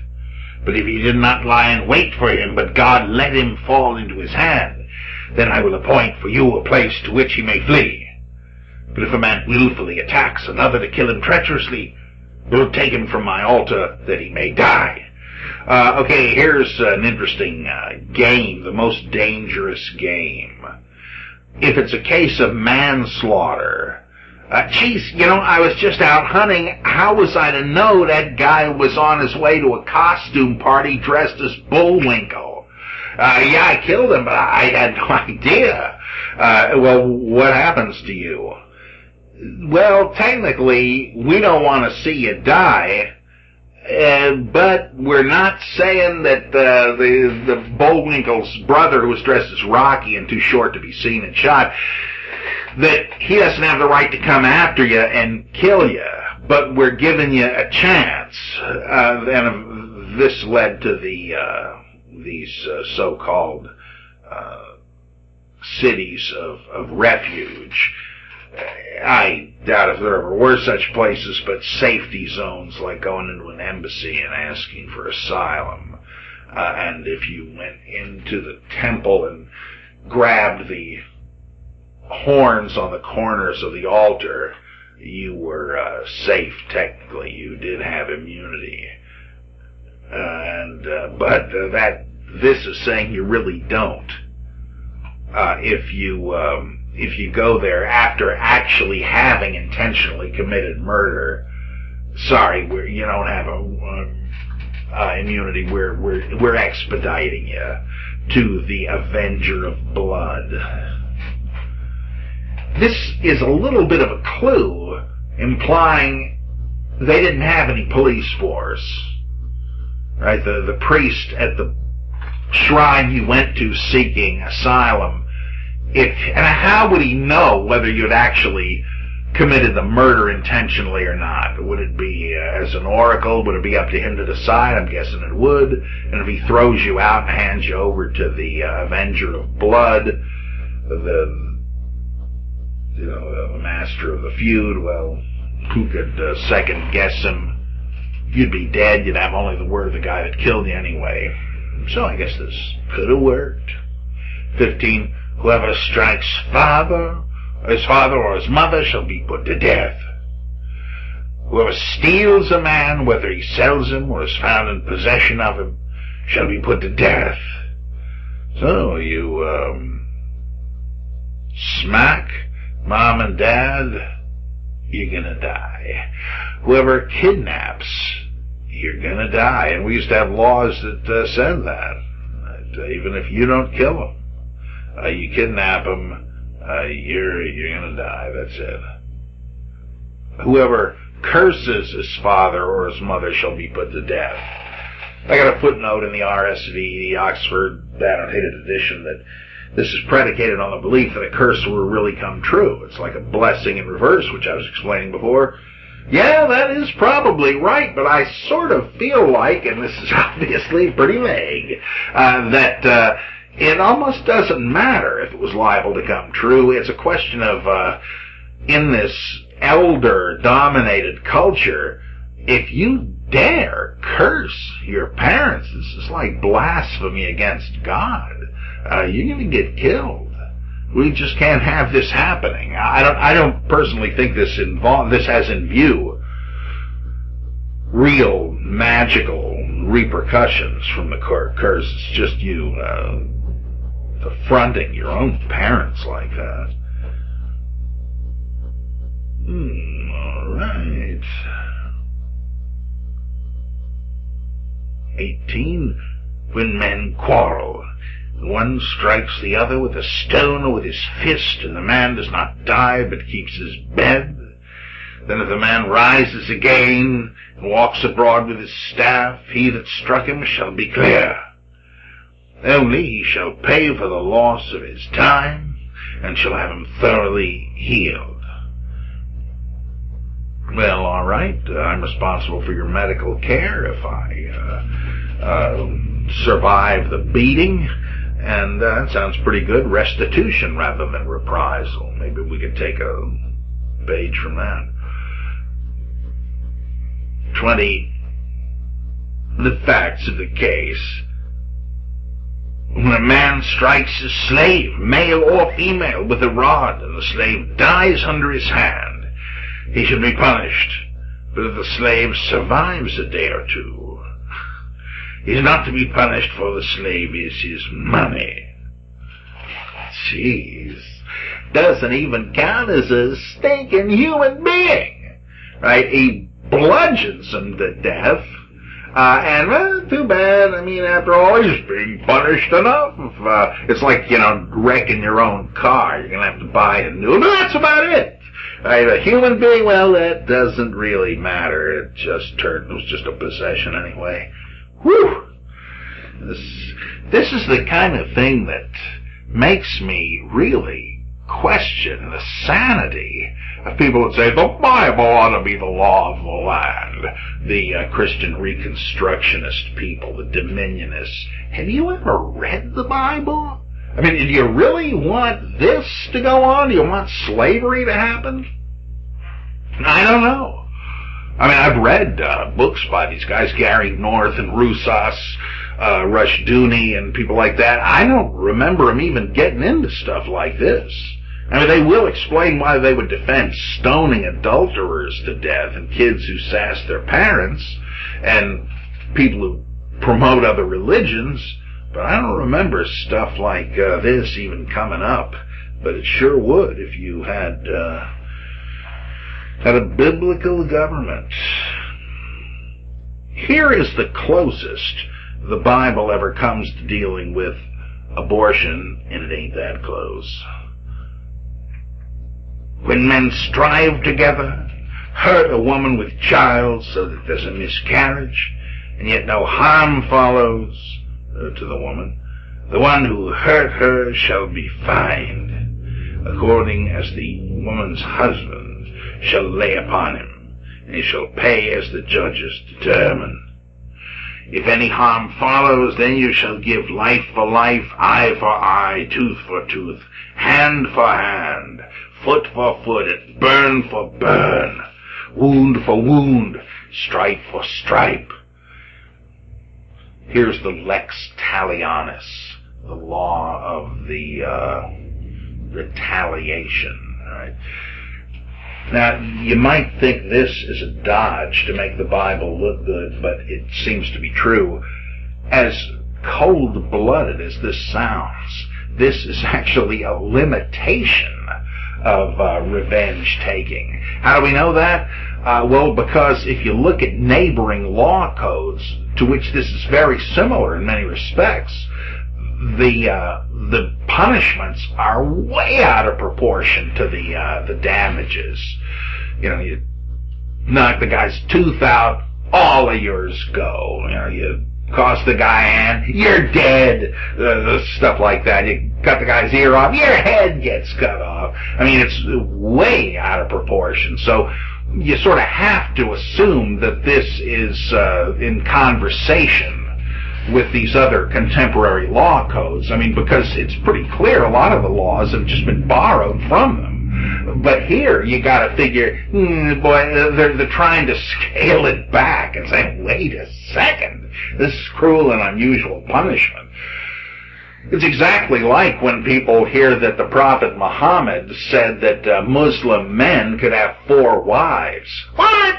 But if he did not lie in wait for him, but God let him fall into his hand, then I will appoint for you a place to which he may flee. But if a man willfully attacks another to kill him treacherously, I will take him from my altar that he may die. Okay, here's an interesting game, the most dangerous game. if it's a case of manslaughter, I was just out hunting. How was I to know that guy was on his way to a costume party dressed as Bullwinkle? Yeah, I killed him, but I had no idea. Well, what happens to you? Well, technically, we don't want to see you die, but we're not saying that the Bullwinkle's brother, who was dressed as Rocky and too short to be seen and shot, that he doesn't have the right to come after you and kill you, but we're giving you a chance. And this led to these so-called cities of refuge. I doubt if there ever were such places, but safety zones, like going into an embassy and asking for asylum. And if you went into the temple and grabbed the horns on the corners of the altar, you were safe technically. You did have immunity. But this is saying you really don't. If you go there after actually having intentionally committed murder, sorry, you don't have immunity. We're expediting you to the Avenger of Blood. This is a little bit of a clue, implying they didn't have any police force. Right? The priest at the shrine you went to seeking asylum, and how would he know whether you'd actually committed the murder intentionally or not? Would it be as an oracle? Would it be up to him to decide? I'm guessing it would. And if he throws you out and hands you over to the Avenger of Blood, the master of the feud, well, who could second guess him? You'd be dead. You'd have only the word of the guy that killed you anyway. So I guess this could have worked. 15. Whoever strikes his father or his mother shall be put to death. Whoever steals a man, whether he sells him or is found in possession of him, shall be put to death. So you smack Mom and Dad, you're gonna die. Whoever kidnaps, you're gonna die. And we used to have laws that said that even if you don't kill them, you kidnap them, you're gonna die. That's it. Whoever curses his father or his mother shall be put to death. I got a footnote in the RSV, the Oxford Annotated Edition, that this is predicated on the belief that a curse will really come true. It's like a blessing in reverse, which I was explaining before. Yeah, that is probably right, but I sort of feel like, and this is obviously pretty vague, that it almost doesn't matter if it was liable to come true. It's a question of, in this elder-dominated culture, if you dare curse your parents, this is like blasphemy against God. You're going to get killed. We just can't have this happening. I don't personally think this has in view real magical repercussions from the curse. It's just you affronting your own parents like that. All right. 18. When men quarrel, one strikes the other with a stone or with his fist, and the man does not die but keeps his bed. Then if the man rises again and walks abroad with his staff, he that struck him shall be clear. Only he shall pay for the loss of his time, and shall have him thoroughly healed. Well, all right, I'm responsible for your medical care if I survive the beating. And that sounds pretty good. Restitution rather than reprisal. Maybe we could take a page from that. 20. The facts of the case. When a man strikes his slave, male or female, with a rod, and the slave dies under his hand, he should be punished. But if the slave survives a day or two, he is not to be punished, for the slave is his money. jeez, doesn't even count as a stinking human being, right? He bludgeons him to death, and well, too bad. I mean, after all, he's being punished enough. It's like, wrecking your own car. You're gonna have to buy a new one. But that's about it. Right? A human being, well, that doesn't really matter. It was just a possession anyway. Whew! This is the kind of thing that makes me really question the sanity of people that say the Bible ought to be the law of the land. The Christian Reconstructionist people, the Dominionists. Have you ever read the Bible? I mean, do you really want this to go on? Do you want slavery to happen? I don't know. I mean, I've read books by these guys, Gary North and Rousas, Rushdoony, and people like that. I don't remember them even getting into stuff like this. I mean, they will explain why they would defend stoning adulterers to death and kids who sass their parents and people who promote other religions, but I don't remember stuff like this even coming up. But it sure would if you had a biblical government. Here is the closest the Bible ever comes to dealing with abortion, and it ain't that close. When men strive together, hurt a woman with child so that there's a miscarriage, and yet no harm follows to the woman, the one who hurt her shall be fined, according as the woman's husband shall lay upon him, and he shall pay as the judges determine. If any harm follows, then you shall give life for life, eye for eye, tooth for tooth, hand for hand, foot for foot, and burn for burn, wound for wound, stripe for stripe. Here's the lex talionis, the law of the retaliation. Right? Now, you might think this is a dodge to make the Bible look good, but it seems to be true. As cold-blooded as this sounds, this is actually a limitation of revenge-taking. How do we know that? Well, because if you look at neighboring law codes, to which this is very similar in many respects, the punishments are way out of proportion to the damages. You knock the guy's tooth out, all of yours go. You cost the guy a hand, you're dead. Stuff like that. You cut the guy's ear off, your head gets cut off. I mean, it's way out of proportion. So you sort of have to assume that this is in conversation with these other contemporary law codes. I mean, because it's pretty clear a lot of the laws have just been borrowed from them. But here you got to figure, they're trying to scale it back and say, wait a second, this is cruel and unusual punishment. It's exactly like when people hear that the Prophet Muhammad said that Muslim men could have 4 wives. What?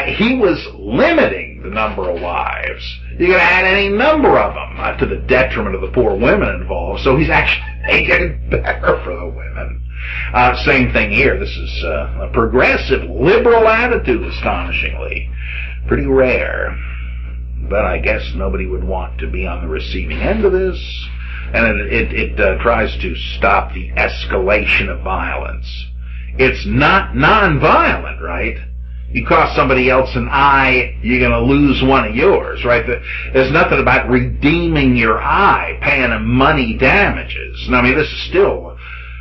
He was limiting the number of wives. You could add any number of them to the detriment of the poor women involved. So he's actually making it better for the women. Same thing here. This is a progressive, liberal attitude, astonishingly. Pretty rare. But I guess nobody would want to be on the receiving end of this. And it tries to stop the escalation of violence. It's not non-violent, right? You cost somebody else an eye, you're going to lose one of yours, right? There's nothing about redeeming your eye, paying them money damages. And I mean, this is still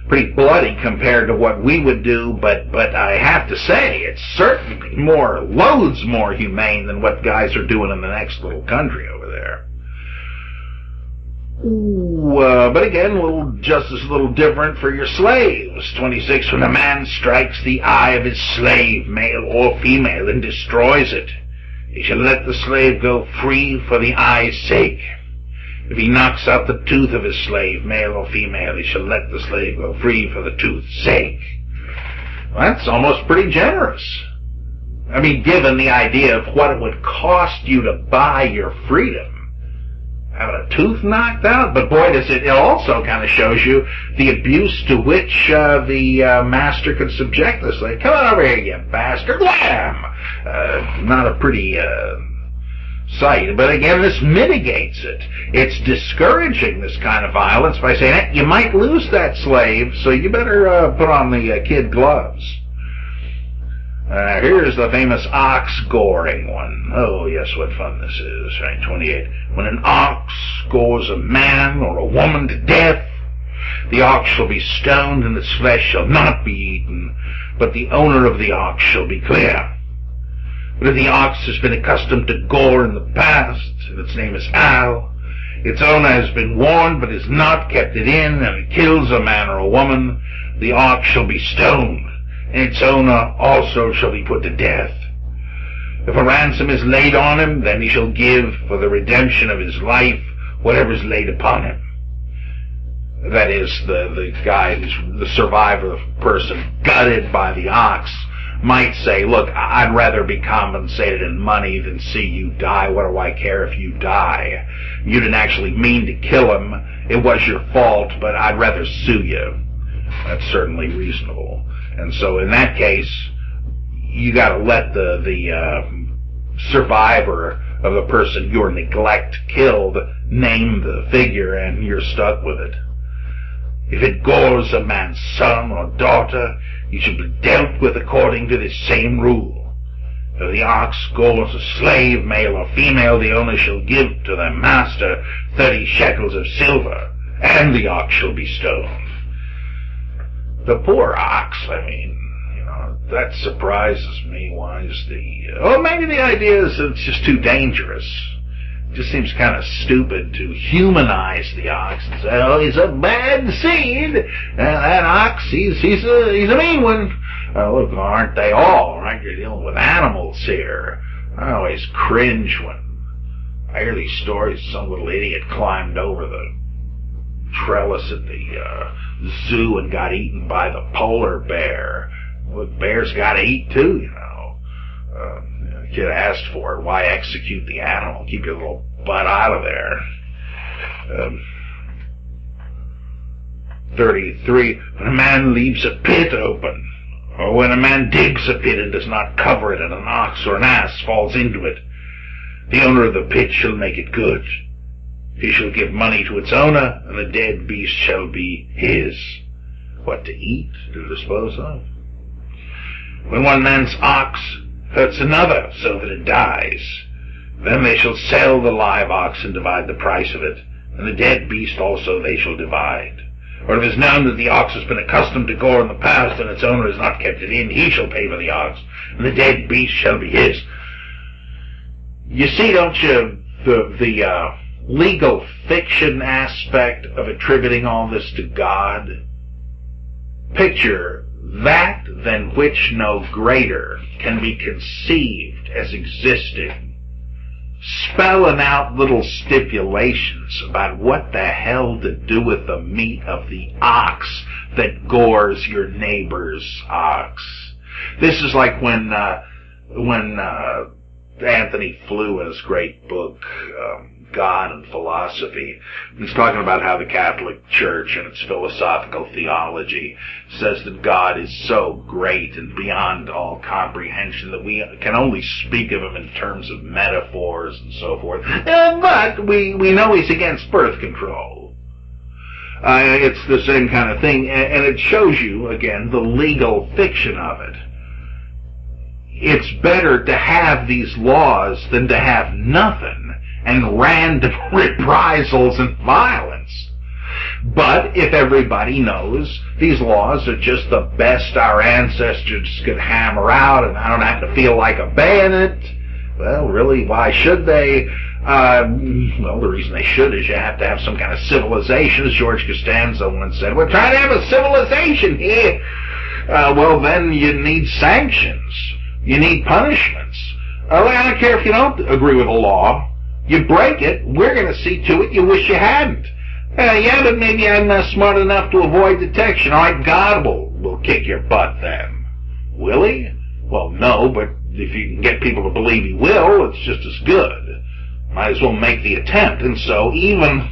pretty bloody compared to what we would do, but I have to say, it's certainly loads more humane than what guys are doing in the next little country over there. But again, justice a little different for your slaves. 26, when a man strikes the eye of his slave, male or female, and destroys it, he shall let the slave go free for the eye's sake. If he knocks out the tooth of his slave, male or female, he shall let the slave go free for the tooth's sake. Well, that's almost pretty generous. I mean, given the idea of what it would cost you to buy your freedom, having a tooth knocked out. But boy, it also kind of shows you the abuse to which the master could subject the slave. Come on over here, you bastard! Wham! Not a pretty sight. But again, this mitigates it. It's discouraging this kind of violence by saying, hey, you might lose that slave, so you better put on the kid gloves. Here's the famous ox goring one. Oh, yes, what fun this is. Right, 28. When an ox gores a man or a woman to death, the ox shall be stoned, and its flesh shall not be eaten, but the owner of the ox shall be clear. But if the ox has been accustomed to gore in the past, and its name is Al, its owner has been warned, but has not kept it in, and it kills a man or a woman, the ox shall be stoned, and its owner also shall be put to death. If a ransom is laid on him, then he shall give for the redemption of his life whatever is laid upon him. That is, the guy who's the survivor, the person gutted by the ox, might say, look, I'd rather be compensated in money than see you die. What do I care if you die? You didn't actually mean to kill him. It was your fault, but I'd rather sue you. That's certainly reasonable. And so in that case, you got to let the survivor of the person your neglect killed name the figure, and you're stuck with it. If it gores a man's son or daughter, he shall be dealt with according to this same rule. If the ox gores a slave, male or female, the owner shall give to their master 30 shekels of silver, and the ox shall be stoned. The poor ox, I mean, that surprises me. Why is maybe the idea is that it's just too dangerous. It just seems kind of stupid to humanize the ox and say, oh, he's a bad seed, and that ox, he's a mean one. Look, aren't they all, right? You're dealing with animals here. I always cringe when I hear these stories. Some little idiot climbed over the trellis at the zoo and got eaten by the polar bear. Well, bears got to eat too, The kid asked for it. Why execute the animal? Keep your little butt out of there. 33. When a man leaves a pit open, or when a man digs a pit and does not cover it, and an ox or an ass falls into it, the owner of the pit shall make it good. He shall give money to its owner, and the dead beast shall be his. What to eat, to dispose of? When one man's ox hurts another so that it dies, then they shall sell the live ox and divide the price of it, and the dead beast also they shall divide. Or if it is known that the ox has been accustomed to gore in the past, and its owner has not kept it in, he shall pay for the ox, and the dead beast shall be his. You see, don't you, the legal fiction aspect of attributing all this to God? Picture that than which no greater can be conceived as existing, spelling out little stipulations about what the hell to do with the meat of the ox that gores your neighbor's ox. This is like when Anthony Flew in his great book, God and Philosophy, he's talking about how the Catholic Church and its philosophical theology says that God is so great and beyond all comprehension that we can only speak of him in terms of metaphors and so forth. But we know he's against birth control. It's the same kind of thing, and it shows you, again, the legal fiction of it. It's better to have these laws than to have nothing and random reprisals and violence. But if everybody knows these laws are just the best our ancestors could hammer out and I don't have to feel like obeying it, well, really, why should they? Well, the reason they should is you have to have some kind of civilization. As George Costanza once said, we're trying to have a civilization here. Well, then you need sanctions. You need punishments. I don't care if you don't agree with the law. You break it, we're going to see to it you wish you hadn't. Yeah, but maybe I'm not smart enough to avoid detection. All right, God will kick your butt then. Will he? Well, no, but if you can get people to believe he will, it's just as good. might as well make the attempt. And so even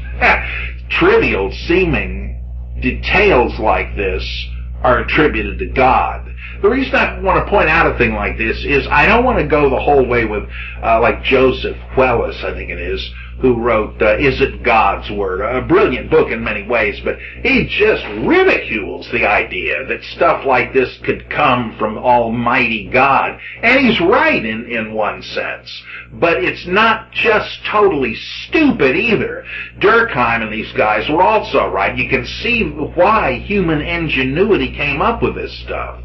trivial seeming details like this are attributed to God. The reason I want to point out a thing like this is I don't want to go the whole way with, like Joseph Wellis, I think it is, who wrote Is It God's Word? A brilliant book in many ways, but he just ridicules the idea that stuff like this could come from Almighty God. And he's right in one sense. But it's not just totally stupid either. Durkheim and these guys were also right. You can see why human ingenuity came up with this stuff.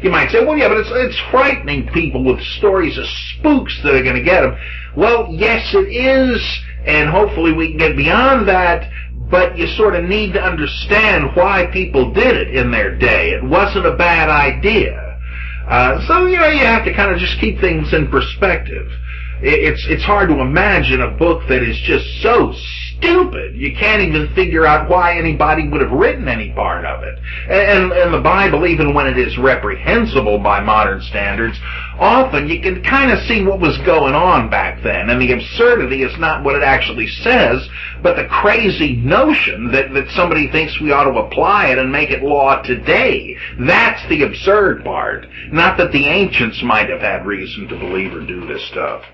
You might say, well, yeah, but it's frightening people with stories of spooks that are going to get them. Well, yes, it is, and hopefully we can get beyond that, but you sort of need to understand why people did it in their day. It wasn't a bad idea. So, you have to kind of just keep things in perspective. It's hard to imagine a book that is just so stupid you can't even figure out why anybody would have written any part of it. And the Bible, even when it is reprehensible by modern standards, often you can kind of see what was going on back then. And the absurdity is not what it actually says, but the crazy notion that somebody thinks we ought to apply it and make it law today. That's the absurd part. Not that the ancients might have had reason to believe or do this stuff.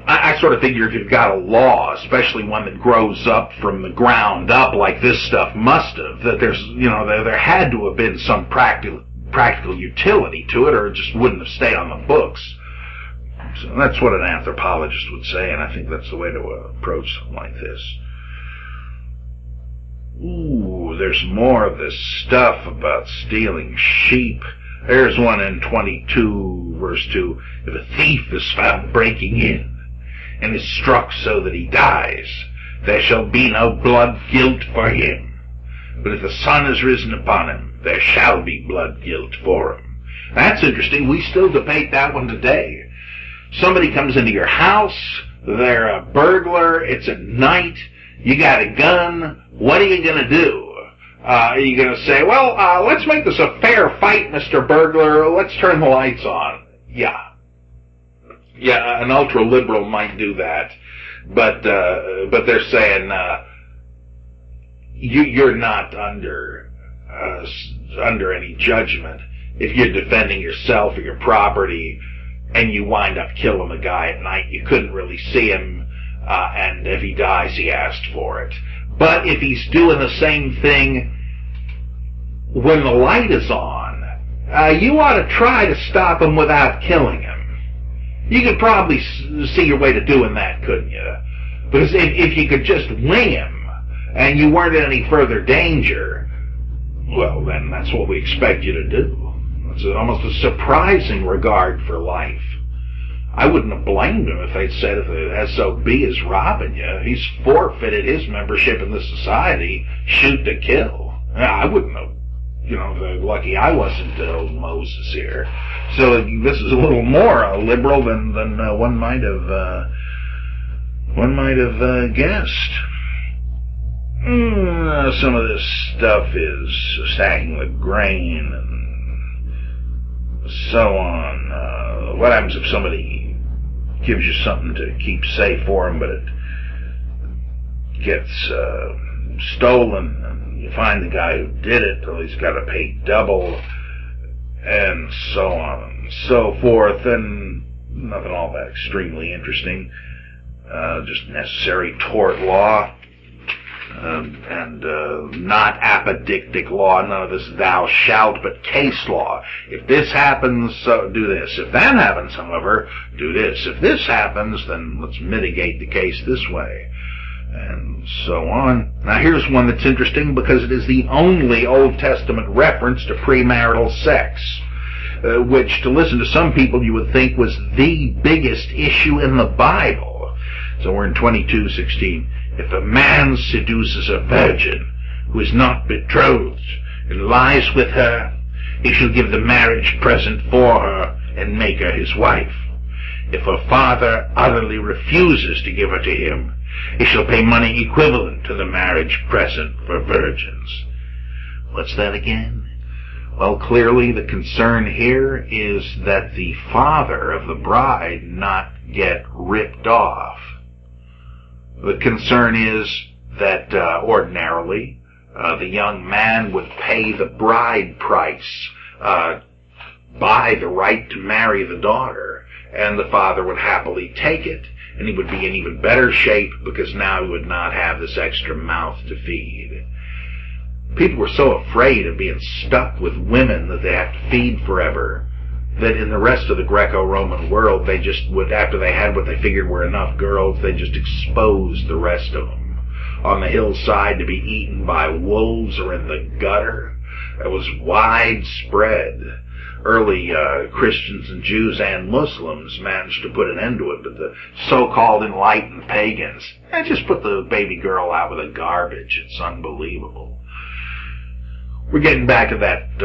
I sort of figure if you've got a law, especially one that grows up from the ground up like this stuff must have, that there's, there had to have been some practical utility to it, or it just wouldn't have stayed on the books. So that's what an anthropologist would say, and I think that's the way to approach something like this. Ooh, there's more of this stuff about stealing sheep. There's one in 22, verse 2. If a thief is found breaking in, and is struck so that he dies, there shall be no blood guilt for him. But if the sun is risen upon him, there shall be blood guilt for him. That's interesting. We still debate that one today. Somebody comes into your house, they're a burglar, it's at night, you got a gun, what are you going to do? Are you going to say, well, let's make this a fair fight, Mr. Burglar, let's turn the lights on? Yeah, an ultra-liberal might do that, but they're saying you're not under any judgment if you're defending yourself or your property, and you wind up killing the guy at night. You couldn't really see him, and if he dies, he asked for it. But if he's doing the same thing when the light is on, you ought to try to stop him without killing him. You could probably see your way to doing that, couldn't you? Because if you could just wing him, and you weren't in any further danger, well, then that's what we expect you to do. It's almost a surprising regard for life. I wouldn't have blamed him if they'd said if the SOB is robbing you, he's forfeited his membership in the society, shoot to kill. I wouldn't have. Lucky I wasn't old Moses here. So this is a little more liberal than one might have guessed. Some of this stuff is stacking the grain and so on. What happens if somebody gives you something to keep safe for them, but it gets stolen, and you find the guy who did it, or he's got to pay double, and so on and so forth, and nothing all that extremely interesting, just necessary tort law, and not apodictic law, none of this thou shalt, but case law. If this happens, do this. If that happens, however, do this. If this happens, then let's mitigate the case this way. And so on. Now here's one that's interesting because it is the only Old Testament reference to premarital sex, which, to listen to some people, you would think was the biggest issue in the Bible. So we're in 22:16. If a man seduces a virgin who is not betrothed and lies with her, he shall give the marriage present for her and make her his wife. If her father utterly refuses to give her to him, he shall pay money equivalent to the marriage present for virgins. What's that again? Well, clearly the concern here is that the father of the bride not get ripped off. The concern is that ordinarily the young man would pay the bride price, buy the right to marry the daughter, and the father would happily take it, and he would be in even better shape because now he would not have this extra mouth to feed. People were so afraid of being stuck with women that they have to feed forever that in the rest of the Greco-Roman world, they just would, after they had what they figured were enough girls, they just exposed the rest of them on the hillside to be eaten by wolves or in the gutter. It was widespread. Early Christians and Jews and Muslims managed to put an end to it, but the so-called enlightened pagans, just put the baby girl out with the garbage. It's unbelievable. We're getting back to that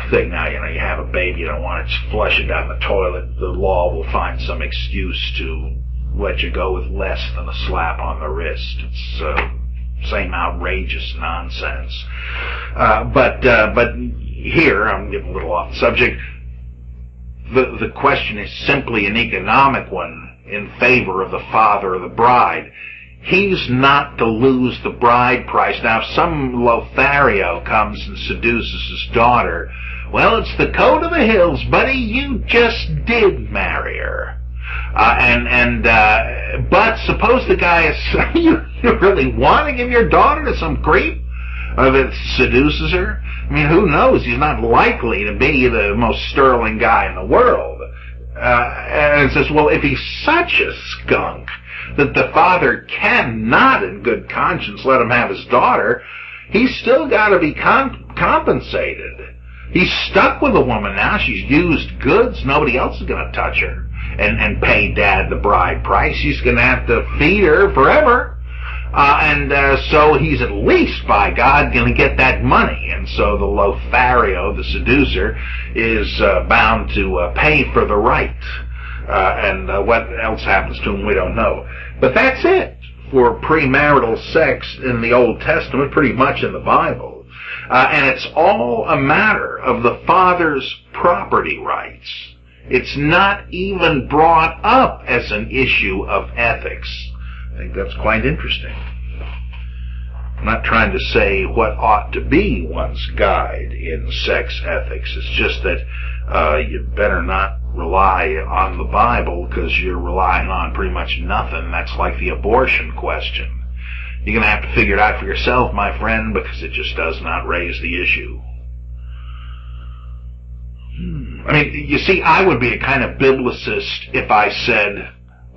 thing now. You have a baby, you don't want it to flush it down the toilet. The law will find some excuse to let you go with less than a slap on the wrist. It's same outrageous nonsense. But here, I'm getting a little off the subject. The question is simply an economic one in favor of the father of the bride. He's not to lose the bride price. Now, if some Lothario comes and seduces his daughter, well, it's the code of the hills, buddy. You just did marry her. But suppose the guy is, you really want to give your daughter to some creep that seduces her? I mean, who knows? He's not likely to be the most sterling guy in the world. And it says, well, if he's such a skunk that the father cannot in good conscience let him have his daughter, he's still got to be compensated. He's stuck with a woman now. She's used goods. Nobody else is going to touch her and pay dad the bride price. He's going to have to feed her forever. So he's at least, by God, going to get that money. And so the Lothario, the seducer, is bound to pay for the right. What else happens to him, we don't know. But that's it for premarital sex in the Old Testament, pretty much in the Bible. And it's all a matter of the father's property rights. It's not even brought up as an issue of ethics. I think that's quite interesting. I'm not trying to say what ought to be one's guide in sex ethics. It's just that you better not rely on the Bible because you're relying on pretty much nothing. That's like the abortion question. You're going to have to figure it out for yourself, my friend, because it just does not raise the issue. I mean, you see, I would be a kind of biblicist if I said,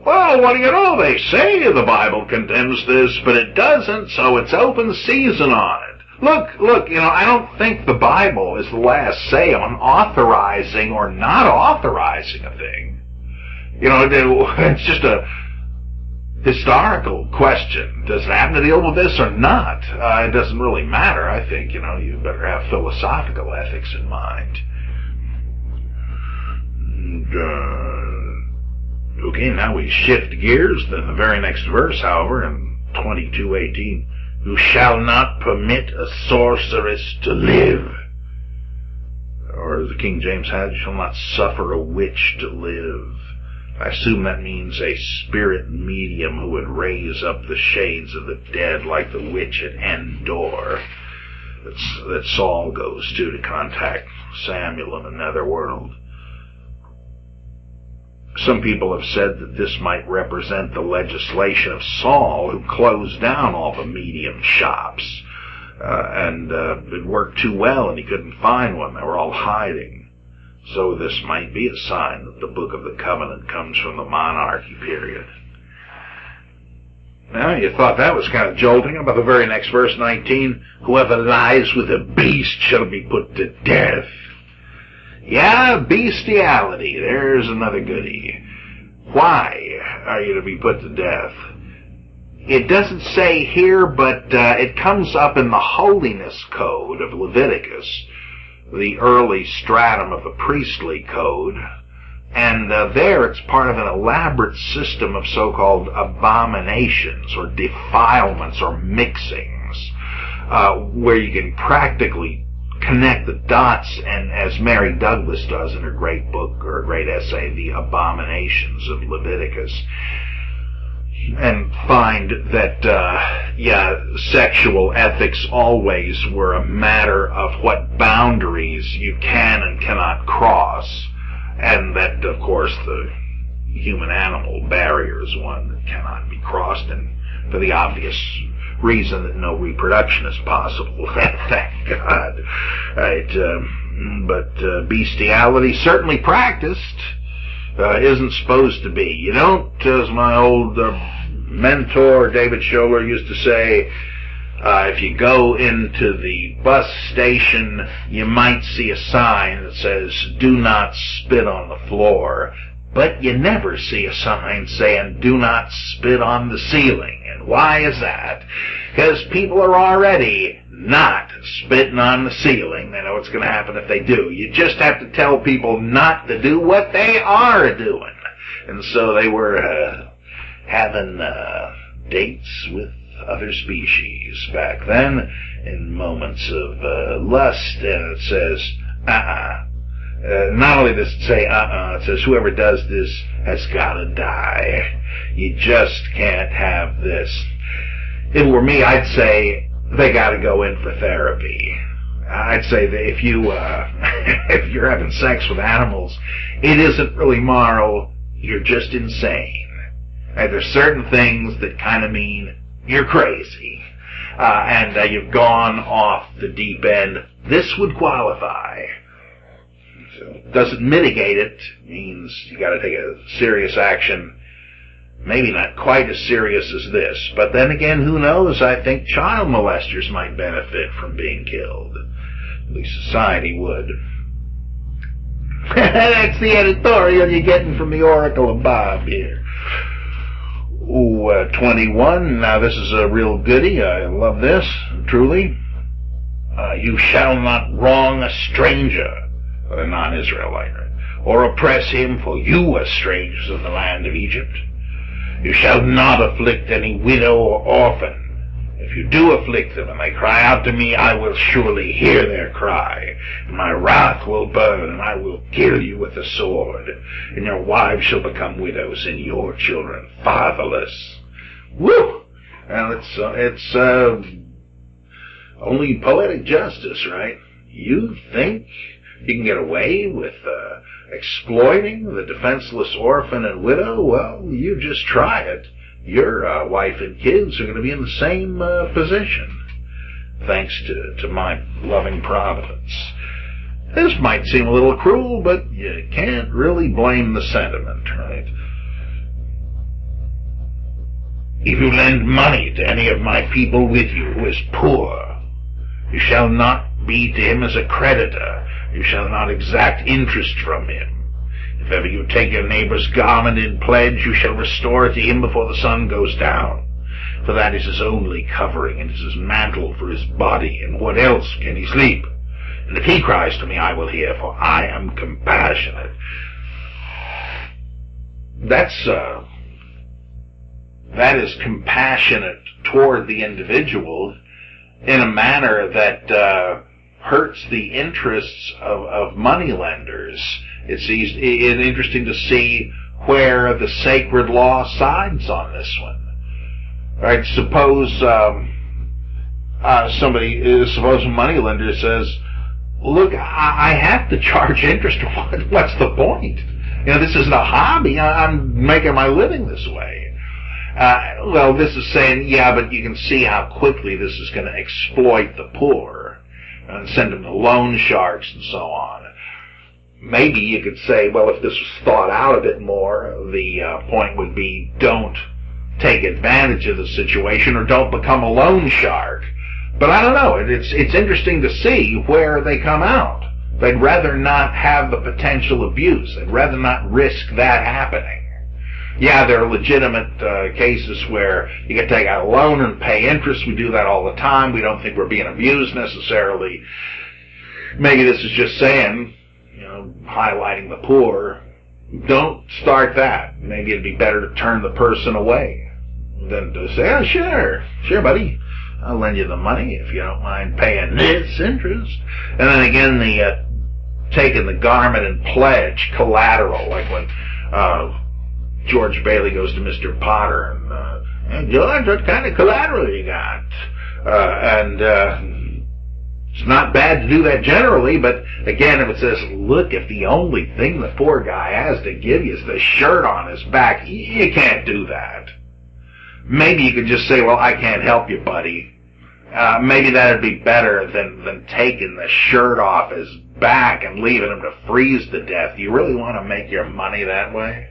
well, what do you know? They say the Bible condemns this, but it doesn't, so it's open season on it. Look, I don't think the Bible is the last say on authorizing or not authorizing a thing. It's just a historical question. Does it happen to deal with this or not? It doesn't really matter, I think. You better have philosophical ethics in mind. Okay, now we shift gears. Then the very next verse, however, in 22:18, who shall not permit a sorceress to live. Or as the King James has, shall not suffer a witch to live. I assume that means a spirit medium who would raise up the shades of the dead like the witch at Endor that Saul goes to contact Samuel in the netherworld. Some people have said that this might represent the legislation of Saul, who closed down all the medium shops. It worked too well and he couldn't find one. They were all hiding. So this might be a sign that the Book of the Covenant comes from the monarchy period. Now, you thought that was kind of jolting. About the very next verse, 19, whoever lies with a beast shall be put to death. Yeah, bestiality. There's another goodie. Why are you to be put to death? It doesn't say here, but it comes up in the holiness code of Leviticus, the early stratum of the priestly code. And there it's part of an elaborate system of so-called abominations or defilements or mixings, where you can practically connect the dots, and as Mary Douglas does in her great book, or a great essay, The Abominations of Leviticus, and find that, sexual ethics always were a matter of what boundaries you can and cannot cross, and that, of course, the human-animal barrier is one that cannot be crossed, and for the obvious reason that no reproduction is possible. Thank God. Right, but bestiality, certainly practiced, isn't supposed to be. You don't, as my old mentor David Scholler used to say, if you go into the bus station, you might see a sign that says, "Do not spit on the floor," but you never see a sign saying, "Do not spit on the ceiling." And why is that? Because people are already not spitting on the ceiling. They know what's going to happen if they do. You just have to tell people not to do what they are doing. And so they were having dates with other species back then in moments of lust, and it says, not only does it say, it says, whoever does this has got to die. You just can't have this. If it were me, I'd say they got to go in for therapy. I'd say that if if you're having sex with animals, it isn't really moral. You're just insane. There's certain things that kind of mean you're crazy, and you've gone off the deep end. This would qualify. So, doesn't mitigate it. Means you got to take a serious action. Maybe not quite as serious as this, but then again, who knows? I think child molesters might benefit from being killed. At least society would. That's the editorial you're getting from the Oracle of Bob here. 21. Now this is a real goodie. I love this, truly. You shall not wrong a stranger, a non-Israelite, or oppress him, for you are strangers in the land of Egypt. You shall not afflict any widow or orphan. If you do afflict them, and they cry out to me, I will surely hear their cry, and my wrath will burn, and I will kill you with the sword, and your wives shall become widows, and your children fatherless. Woo! And it's only poetic justice, right? You think you can get away with exploiting the defenseless orphan and widow? Well, you just try it. Your wife and kids are going to be in the same position, thanks to my loving providence. This might seem a little cruel, but you can't really blame the sentiment, right? If you lend money to any of my people with you who is poor, you shall not be to him as a creditor. You shall not exact interest from him. If ever you take your neighbor's garment in pledge, you shall restore it to him before the sun goes down. For that is his only covering, and is his mantle for his body, and what else can he sleep? And if he cries to me, I will hear, for I am compassionate. That is compassionate toward the individual in a manner that hurts the interests of moneylenders. It's interesting to see where the sacred law sides on this one. Right? Suppose suppose a moneylender says, "Look, I have to charge interest. What's the point? You know, this isn't a hobby. I'm making my living this way." Well, this is saying, yeah, but you can see how quickly this is going to exploit the poor and send them to loan sharks and so on. Maybe you could say, well, if this was thought out a bit more, the point would be don't take advantage of the situation or don't become a loan shark. But I don't know. It's interesting to see where they come out. They'd rather not have the potential abuse. They'd rather not risk that happening. Yeah, there are legitimate cases where you can take out a loan and pay interest. We do that all the time. We don't think we're being abused necessarily. Maybe this is just saying, highlighting the poor. Don't start that. Maybe it'd be better to turn the person away than to say, oh, sure, buddy. I'll lend you the money if you don't mind paying this interest. And then again, the taking the garment and pledge, collateral, like when George Bailey goes to Mr. Potter and, hey, George, what kind of collateral you got? It's not bad to do that generally, but again, if it says, look, if the only thing the poor guy has to give you is the shirt on his back, you can't do that. Maybe you could just say, well, I can't help you, buddy. Maybe that'd be better than taking the shirt off his back and leaving him to freeze to death. Do you really want to make your money that way?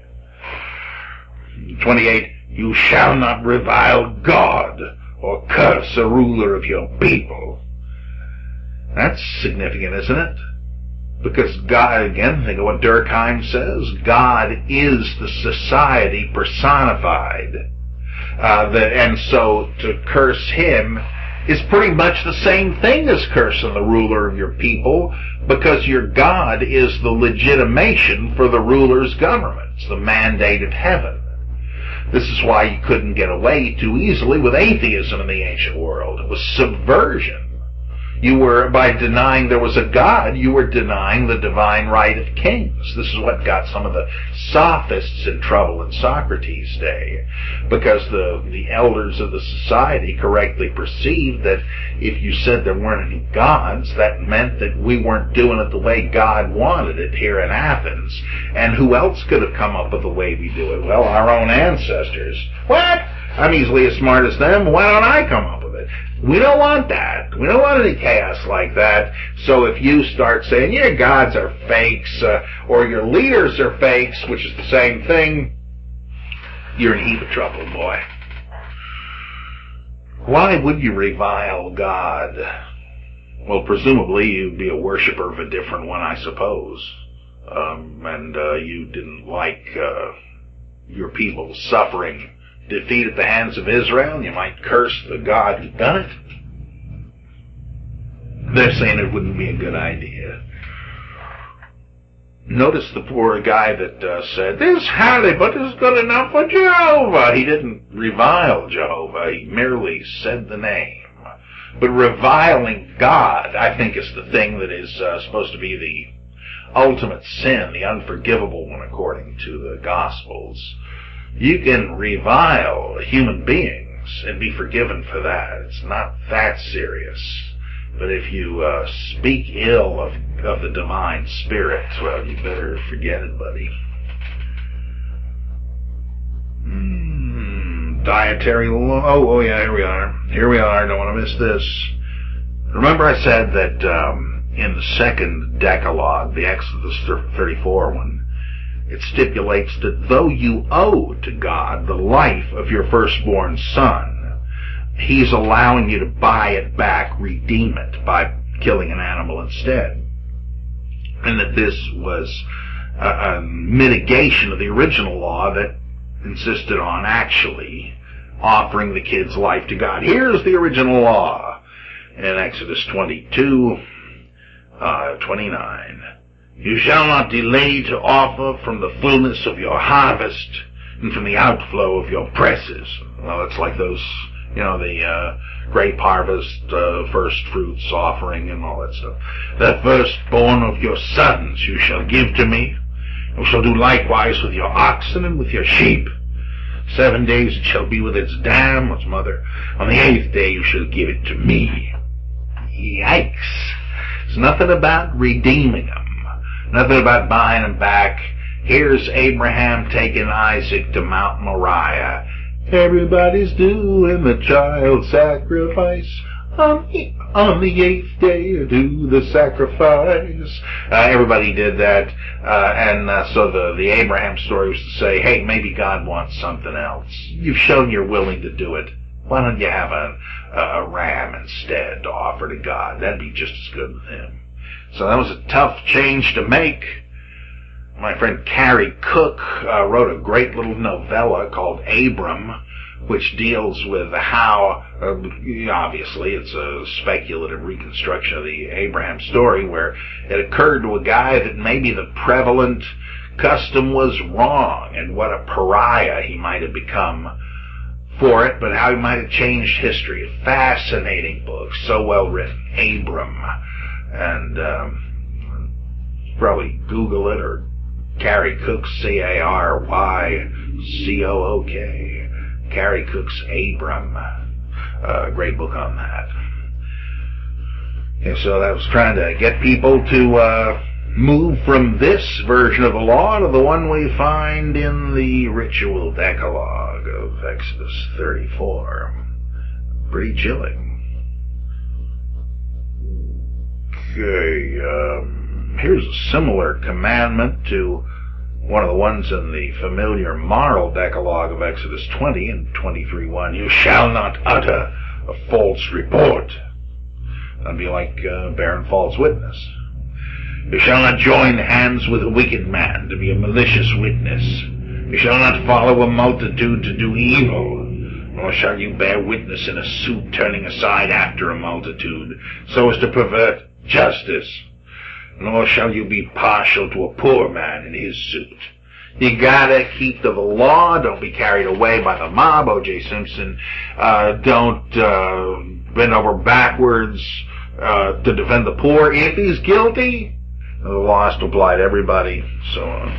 28, you shall not revile God or curse the ruler of your people. That's significant, isn't it? Because God, again, think of what Durkheim says, God is the society personified. And so to curse him is pretty much the same thing as cursing the ruler of your people, because your God is the legitimation for the ruler's government. It's the mandate of heaven. This is why you couldn't get away too easily with atheism in the ancient world. It was subversion. You were, by denying there was a God, you were denying the divine right of kings. This is what got some of the sophists in trouble in Socrates' day, because the elders of the society correctly perceived that if you said there weren't any gods, that meant that we weren't doing it the way God wanted it here in Athens. And who else could have come up with the way we do it? Well, our own ancestors. What? I'm easily as smart as them. Why don't I come up with it? We don't want that. We don't want any chaos like that. So if you start saying your gods are fakes, or your leaders are fakes, which is the same thing, you're in a heap of trouble, boy. Why would you revile God? Well, presumably you'd be a worshiper of a different one, I suppose. And you didn't like your people suffering defeat at the hands of Israel, and you might curse the God who done it. They're saying it wouldn't be a good idea. Notice the poor guy that said, this halibut is good enough for Jehovah. He didn't revile Jehovah, he merely said the name. But reviling God, I think, is the thing that is supposed to be the ultimate sin, the unforgivable one according to the Gospels. You can revile human beings and be forgiven for that. It's not that serious. But if you speak ill of the divine spirit, well, you better forget it, buddy. Dietary law. Oh, yeah, here we are. Here we are. Don't want to miss this. Remember I said that in the second decalogue, the Exodus 34 one, it stipulates that though you owe to God the life of your firstborn son, he's allowing you to buy it back, redeem it, by killing an animal instead. And that this was a mitigation of the original law that insisted on actually offering the kid's life to God. Here's the original law in Exodus 22, 29. You shall not delay to offer from the fullness of your harvest and from the outflow of your presses. Well, it's like those, the grape harvest, first fruits offering and all that stuff. The firstborn of your sons you shall give to me. You shall do likewise with your oxen and with your sheep. 7 days it shall be with its dam, its mother. On the 8th day you shall give it to me. Yikes. It's nothing about redeeming them. Nothing about buying them back. Here's Abraham taking Isaac to Mount Moriah. Everybody's doing the child sacrifice. On the 8th day, do the sacrifice. Everybody did that. And so the Abraham story was to say, hey, maybe God wants something else. You've shown you're willing to do it. Why don't you have a ram instead to offer to God? That'd be just as good with him. So that was a tough change to make. My friend Carrie Cook wrote a great little novella called Abram, which deals with how, obviously it's a speculative reconstruction of the Abraham story, where it occurred to a guy that maybe the prevalent custom was wrong, and what a pariah he might have become for it, but how he might have changed history. A fascinating book, so well written. Abram. And probably Google it, or Carrie Cook's Carycook. Carrie Cook's Abram. Great book on that. And so that was trying to get people to move from this version of the law to the one we find in the ritual decalogue of Exodus 34. Pretty chilling. Okay, here's a similar commandment to one of the ones in the familiar moral decalogue of Exodus 20 and 23:1. You shall not utter a false report. That'd be like bearing false witness. You shall not join hands with a wicked man to be a malicious witness. You shall not follow a multitude to do evil, nor shall you bear witness in a suit turning aside after a multitude, so as to pervert justice. Nor shall you be partial to a poor man in his suit. You gotta keep to the law. Don't be carried away by the mob. O.J. Simpson. Don't bend over backwards to defend the poor. If he's guilty, the law has to apply to everybody. So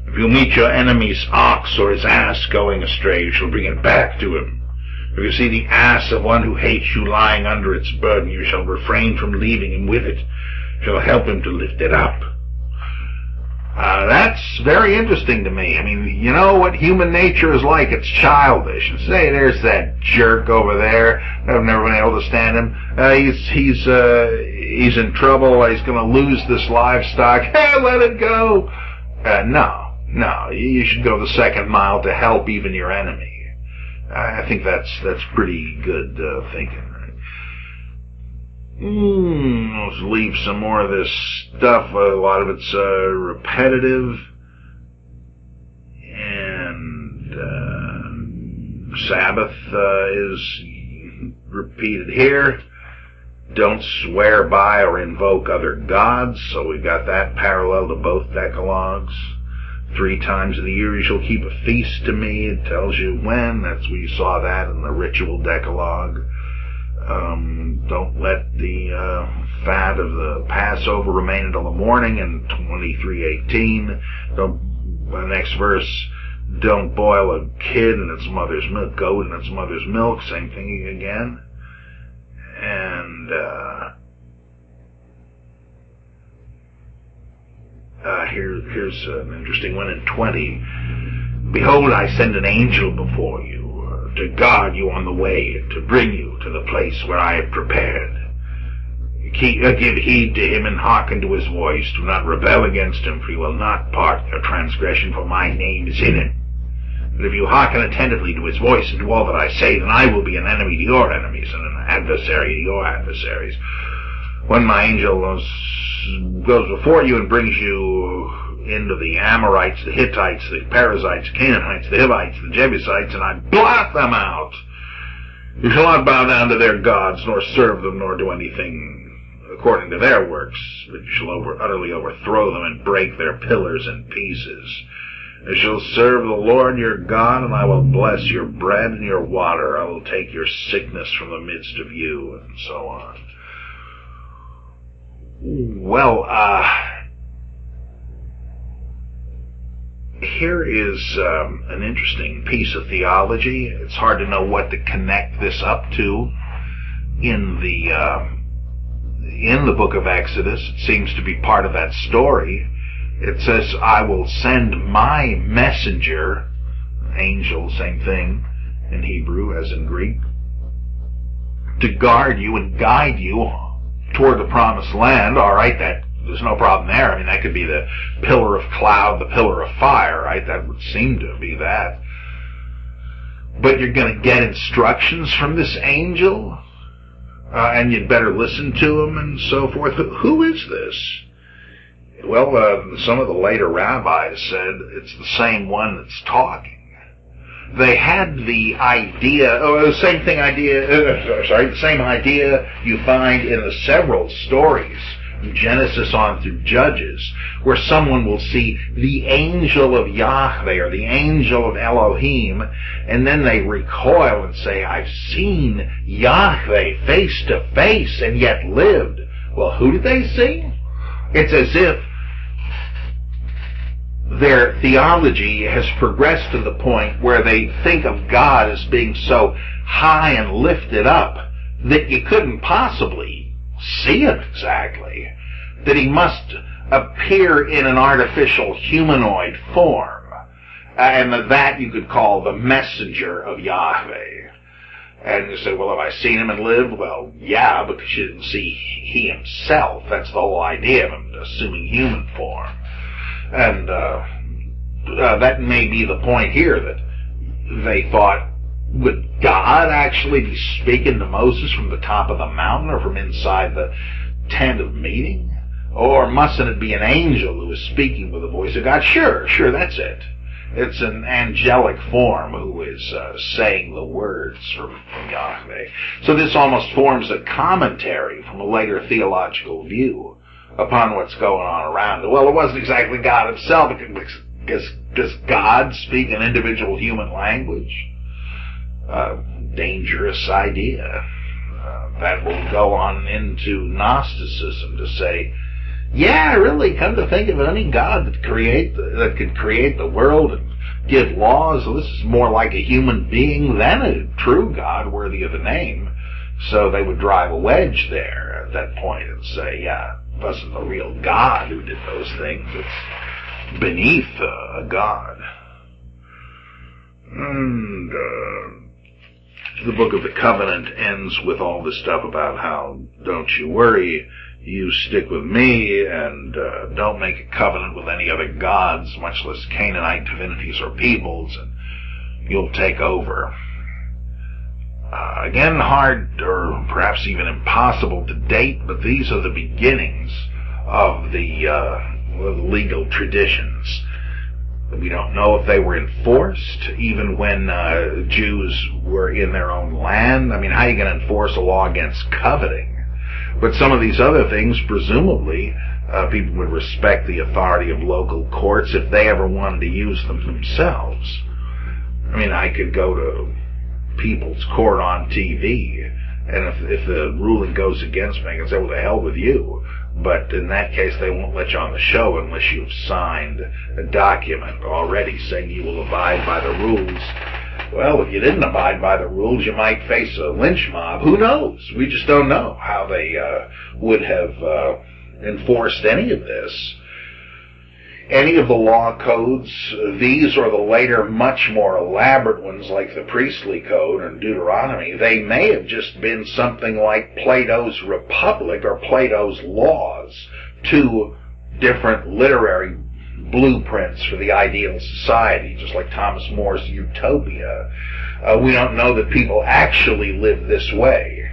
if you meet your enemy's ox or his ass going astray, you shall bring it back to him. If you see the ass of one who hates you lying under its burden, you shall refrain from leaving him with it. You shall help him to lift it up. That's very interesting to me. I mean, you know what human nature is like? It's childish. And say, there's that jerk over there. I've never been able to stand him. He's in trouble. He's going to lose this livestock. Hey, let it go. No. You should go the second mile to help even your enemy. I think that's pretty good thinking. Let's leave some more of this stuff. A lot of it's repetitive. And Sabbath is repeated here. Don't swear by or invoke other gods. So we've got that parallel to both decalogues. 3 times in the year you shall keep a feast to me. It tells you when. That's where you saw that in the ritual decalogue. Don't let the fat of the Passover remain until the morning in 23:18. The next verse, don't boil a kid in its mother's milk, goat in its mother's milk. Same thing again. And here's an interesting one in 20. Behold, I send an angel before you to guard you on the way, to bring you to the place where I have prepared. Give heed to him and hearken to his voice. Do not rebel against him, for he will not part your transgression, for my name is in him. But if you hearken attentively to his voice and do all that I say, then I will be an enemy to your enemies and an adversary to your adversaries. When my angel goes before you and brings you into the Amorites, the Hittites, the Perizzites, the Canaanites, the Hivites, the Jebusites, and I blot them out. You shall not bow down to their gods, nor serve them, nor do anything according to their works, but you shall utterly overthrow them and break their pillars in pieces. You shall serve the Lord your God, and I will bless your bread and your water. I will take your sickness from the midst of you, and so on. Well, here is an interesting piece of theology. It's hard to know what to connect this up to in the book of Exodus. It seems to be part of that story. It says, I will send my messenger, angel, same thing in Hebrew as in Greek, to guard you and guide you toward the promised land. All right, there's no problem there. I mean, that could be the pillar of cloud, the pillar of fire, right? That would seem to be that. But you're going to get instructions from this angel, and you'd better listen to him and so forth. Who is this? Well, some of the later rabbis said it's the same one that's talking. They had the idea, the same idea you find in the several stories Genesis on through Judges, where someone will see the angel of Yahweh or the angel of Elohim, and then they recoil and say, I've seen Yahweh face to face and yet lived. Well, who did they see? It's as if their theology has progressed to the point where they think of God as being so high and lifted up that you couldn't possibly see him exactly, that he must appear in an artificial humanoid form, and that you could call the messenger of Yahweh. And you say, well, have I seen him and lived? Well, yeah, because you didn't see he himself. That's the whole idea of him assuming human form. And that may be the point here, that they thought, would God actually be speaking to Moses from the top of the mountain or from inside the tent of meeting? Or mustn't it be an angel who is speaking with the voice of God? Sure, that's it. It's an angelic form who is saying the words from Yahweh. So this almost forms a commentary from a later theological view upon what's going on around it. Well, it wasn't exactly God himself, because does God speak an individual human language? Dangerous idea. That will go on into Gnosticism to say, yeah, really, come to think of it, any God that could create the world and give laws, well, this is more like a human being than a true God worthy of the name. So they would drive a wedge there at that point and say, yeah, it wasn't the real God who did those things. It's beneath a God. And the book of the covenant ends with all this stuff about how, don't you worry, you stick with me, and don't make a covenant with any other gods, much less Canaanite divinities or peoples, and you'll take over. Again, hard or perhaps even impossible to date, but these are the beginnings of the legal traditions. We don't know if they were enforced, even when Jews were in their own land. I mean, how are you going to enforce a law against coveting? But some of these other things, presumably, people would respect the authority of local courts if they ever wanted to use them themselves. I mean, I could go to People's Court on TV, and if the ruling goes against me, I can say, well, to hell with you. But in that case, they won't let you on the show unless you've signed a document already saying you will abide by the rules. Well, if you didn't abide by the rules, you might face a lynch mob. Who knows? We just don't know how they would have enforced any of this. Any of the law codes, these or the later, much more elaborate ones like the priestly code and Deuteronomy, they may have just been something like Plato's Republic or Plato's Laws, two different literary blueprints for the ideal society, just like Thomas More's Utopia. We don't know that people actually live this way.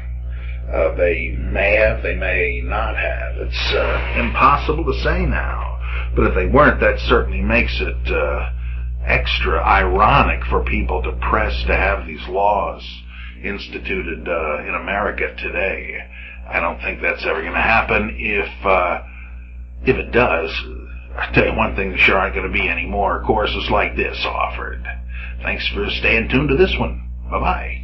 They may have, they may not have. It's impossible to say now. But if they weren't, that certainly makes it extra ironic for people to press to have these laws instituted in America today. I don't think that's ever going to happen. If it does, I tell you one thing, there sure aren't going to be any more courses like this offered. Thanks for staying tuned to this one. Bye-bye.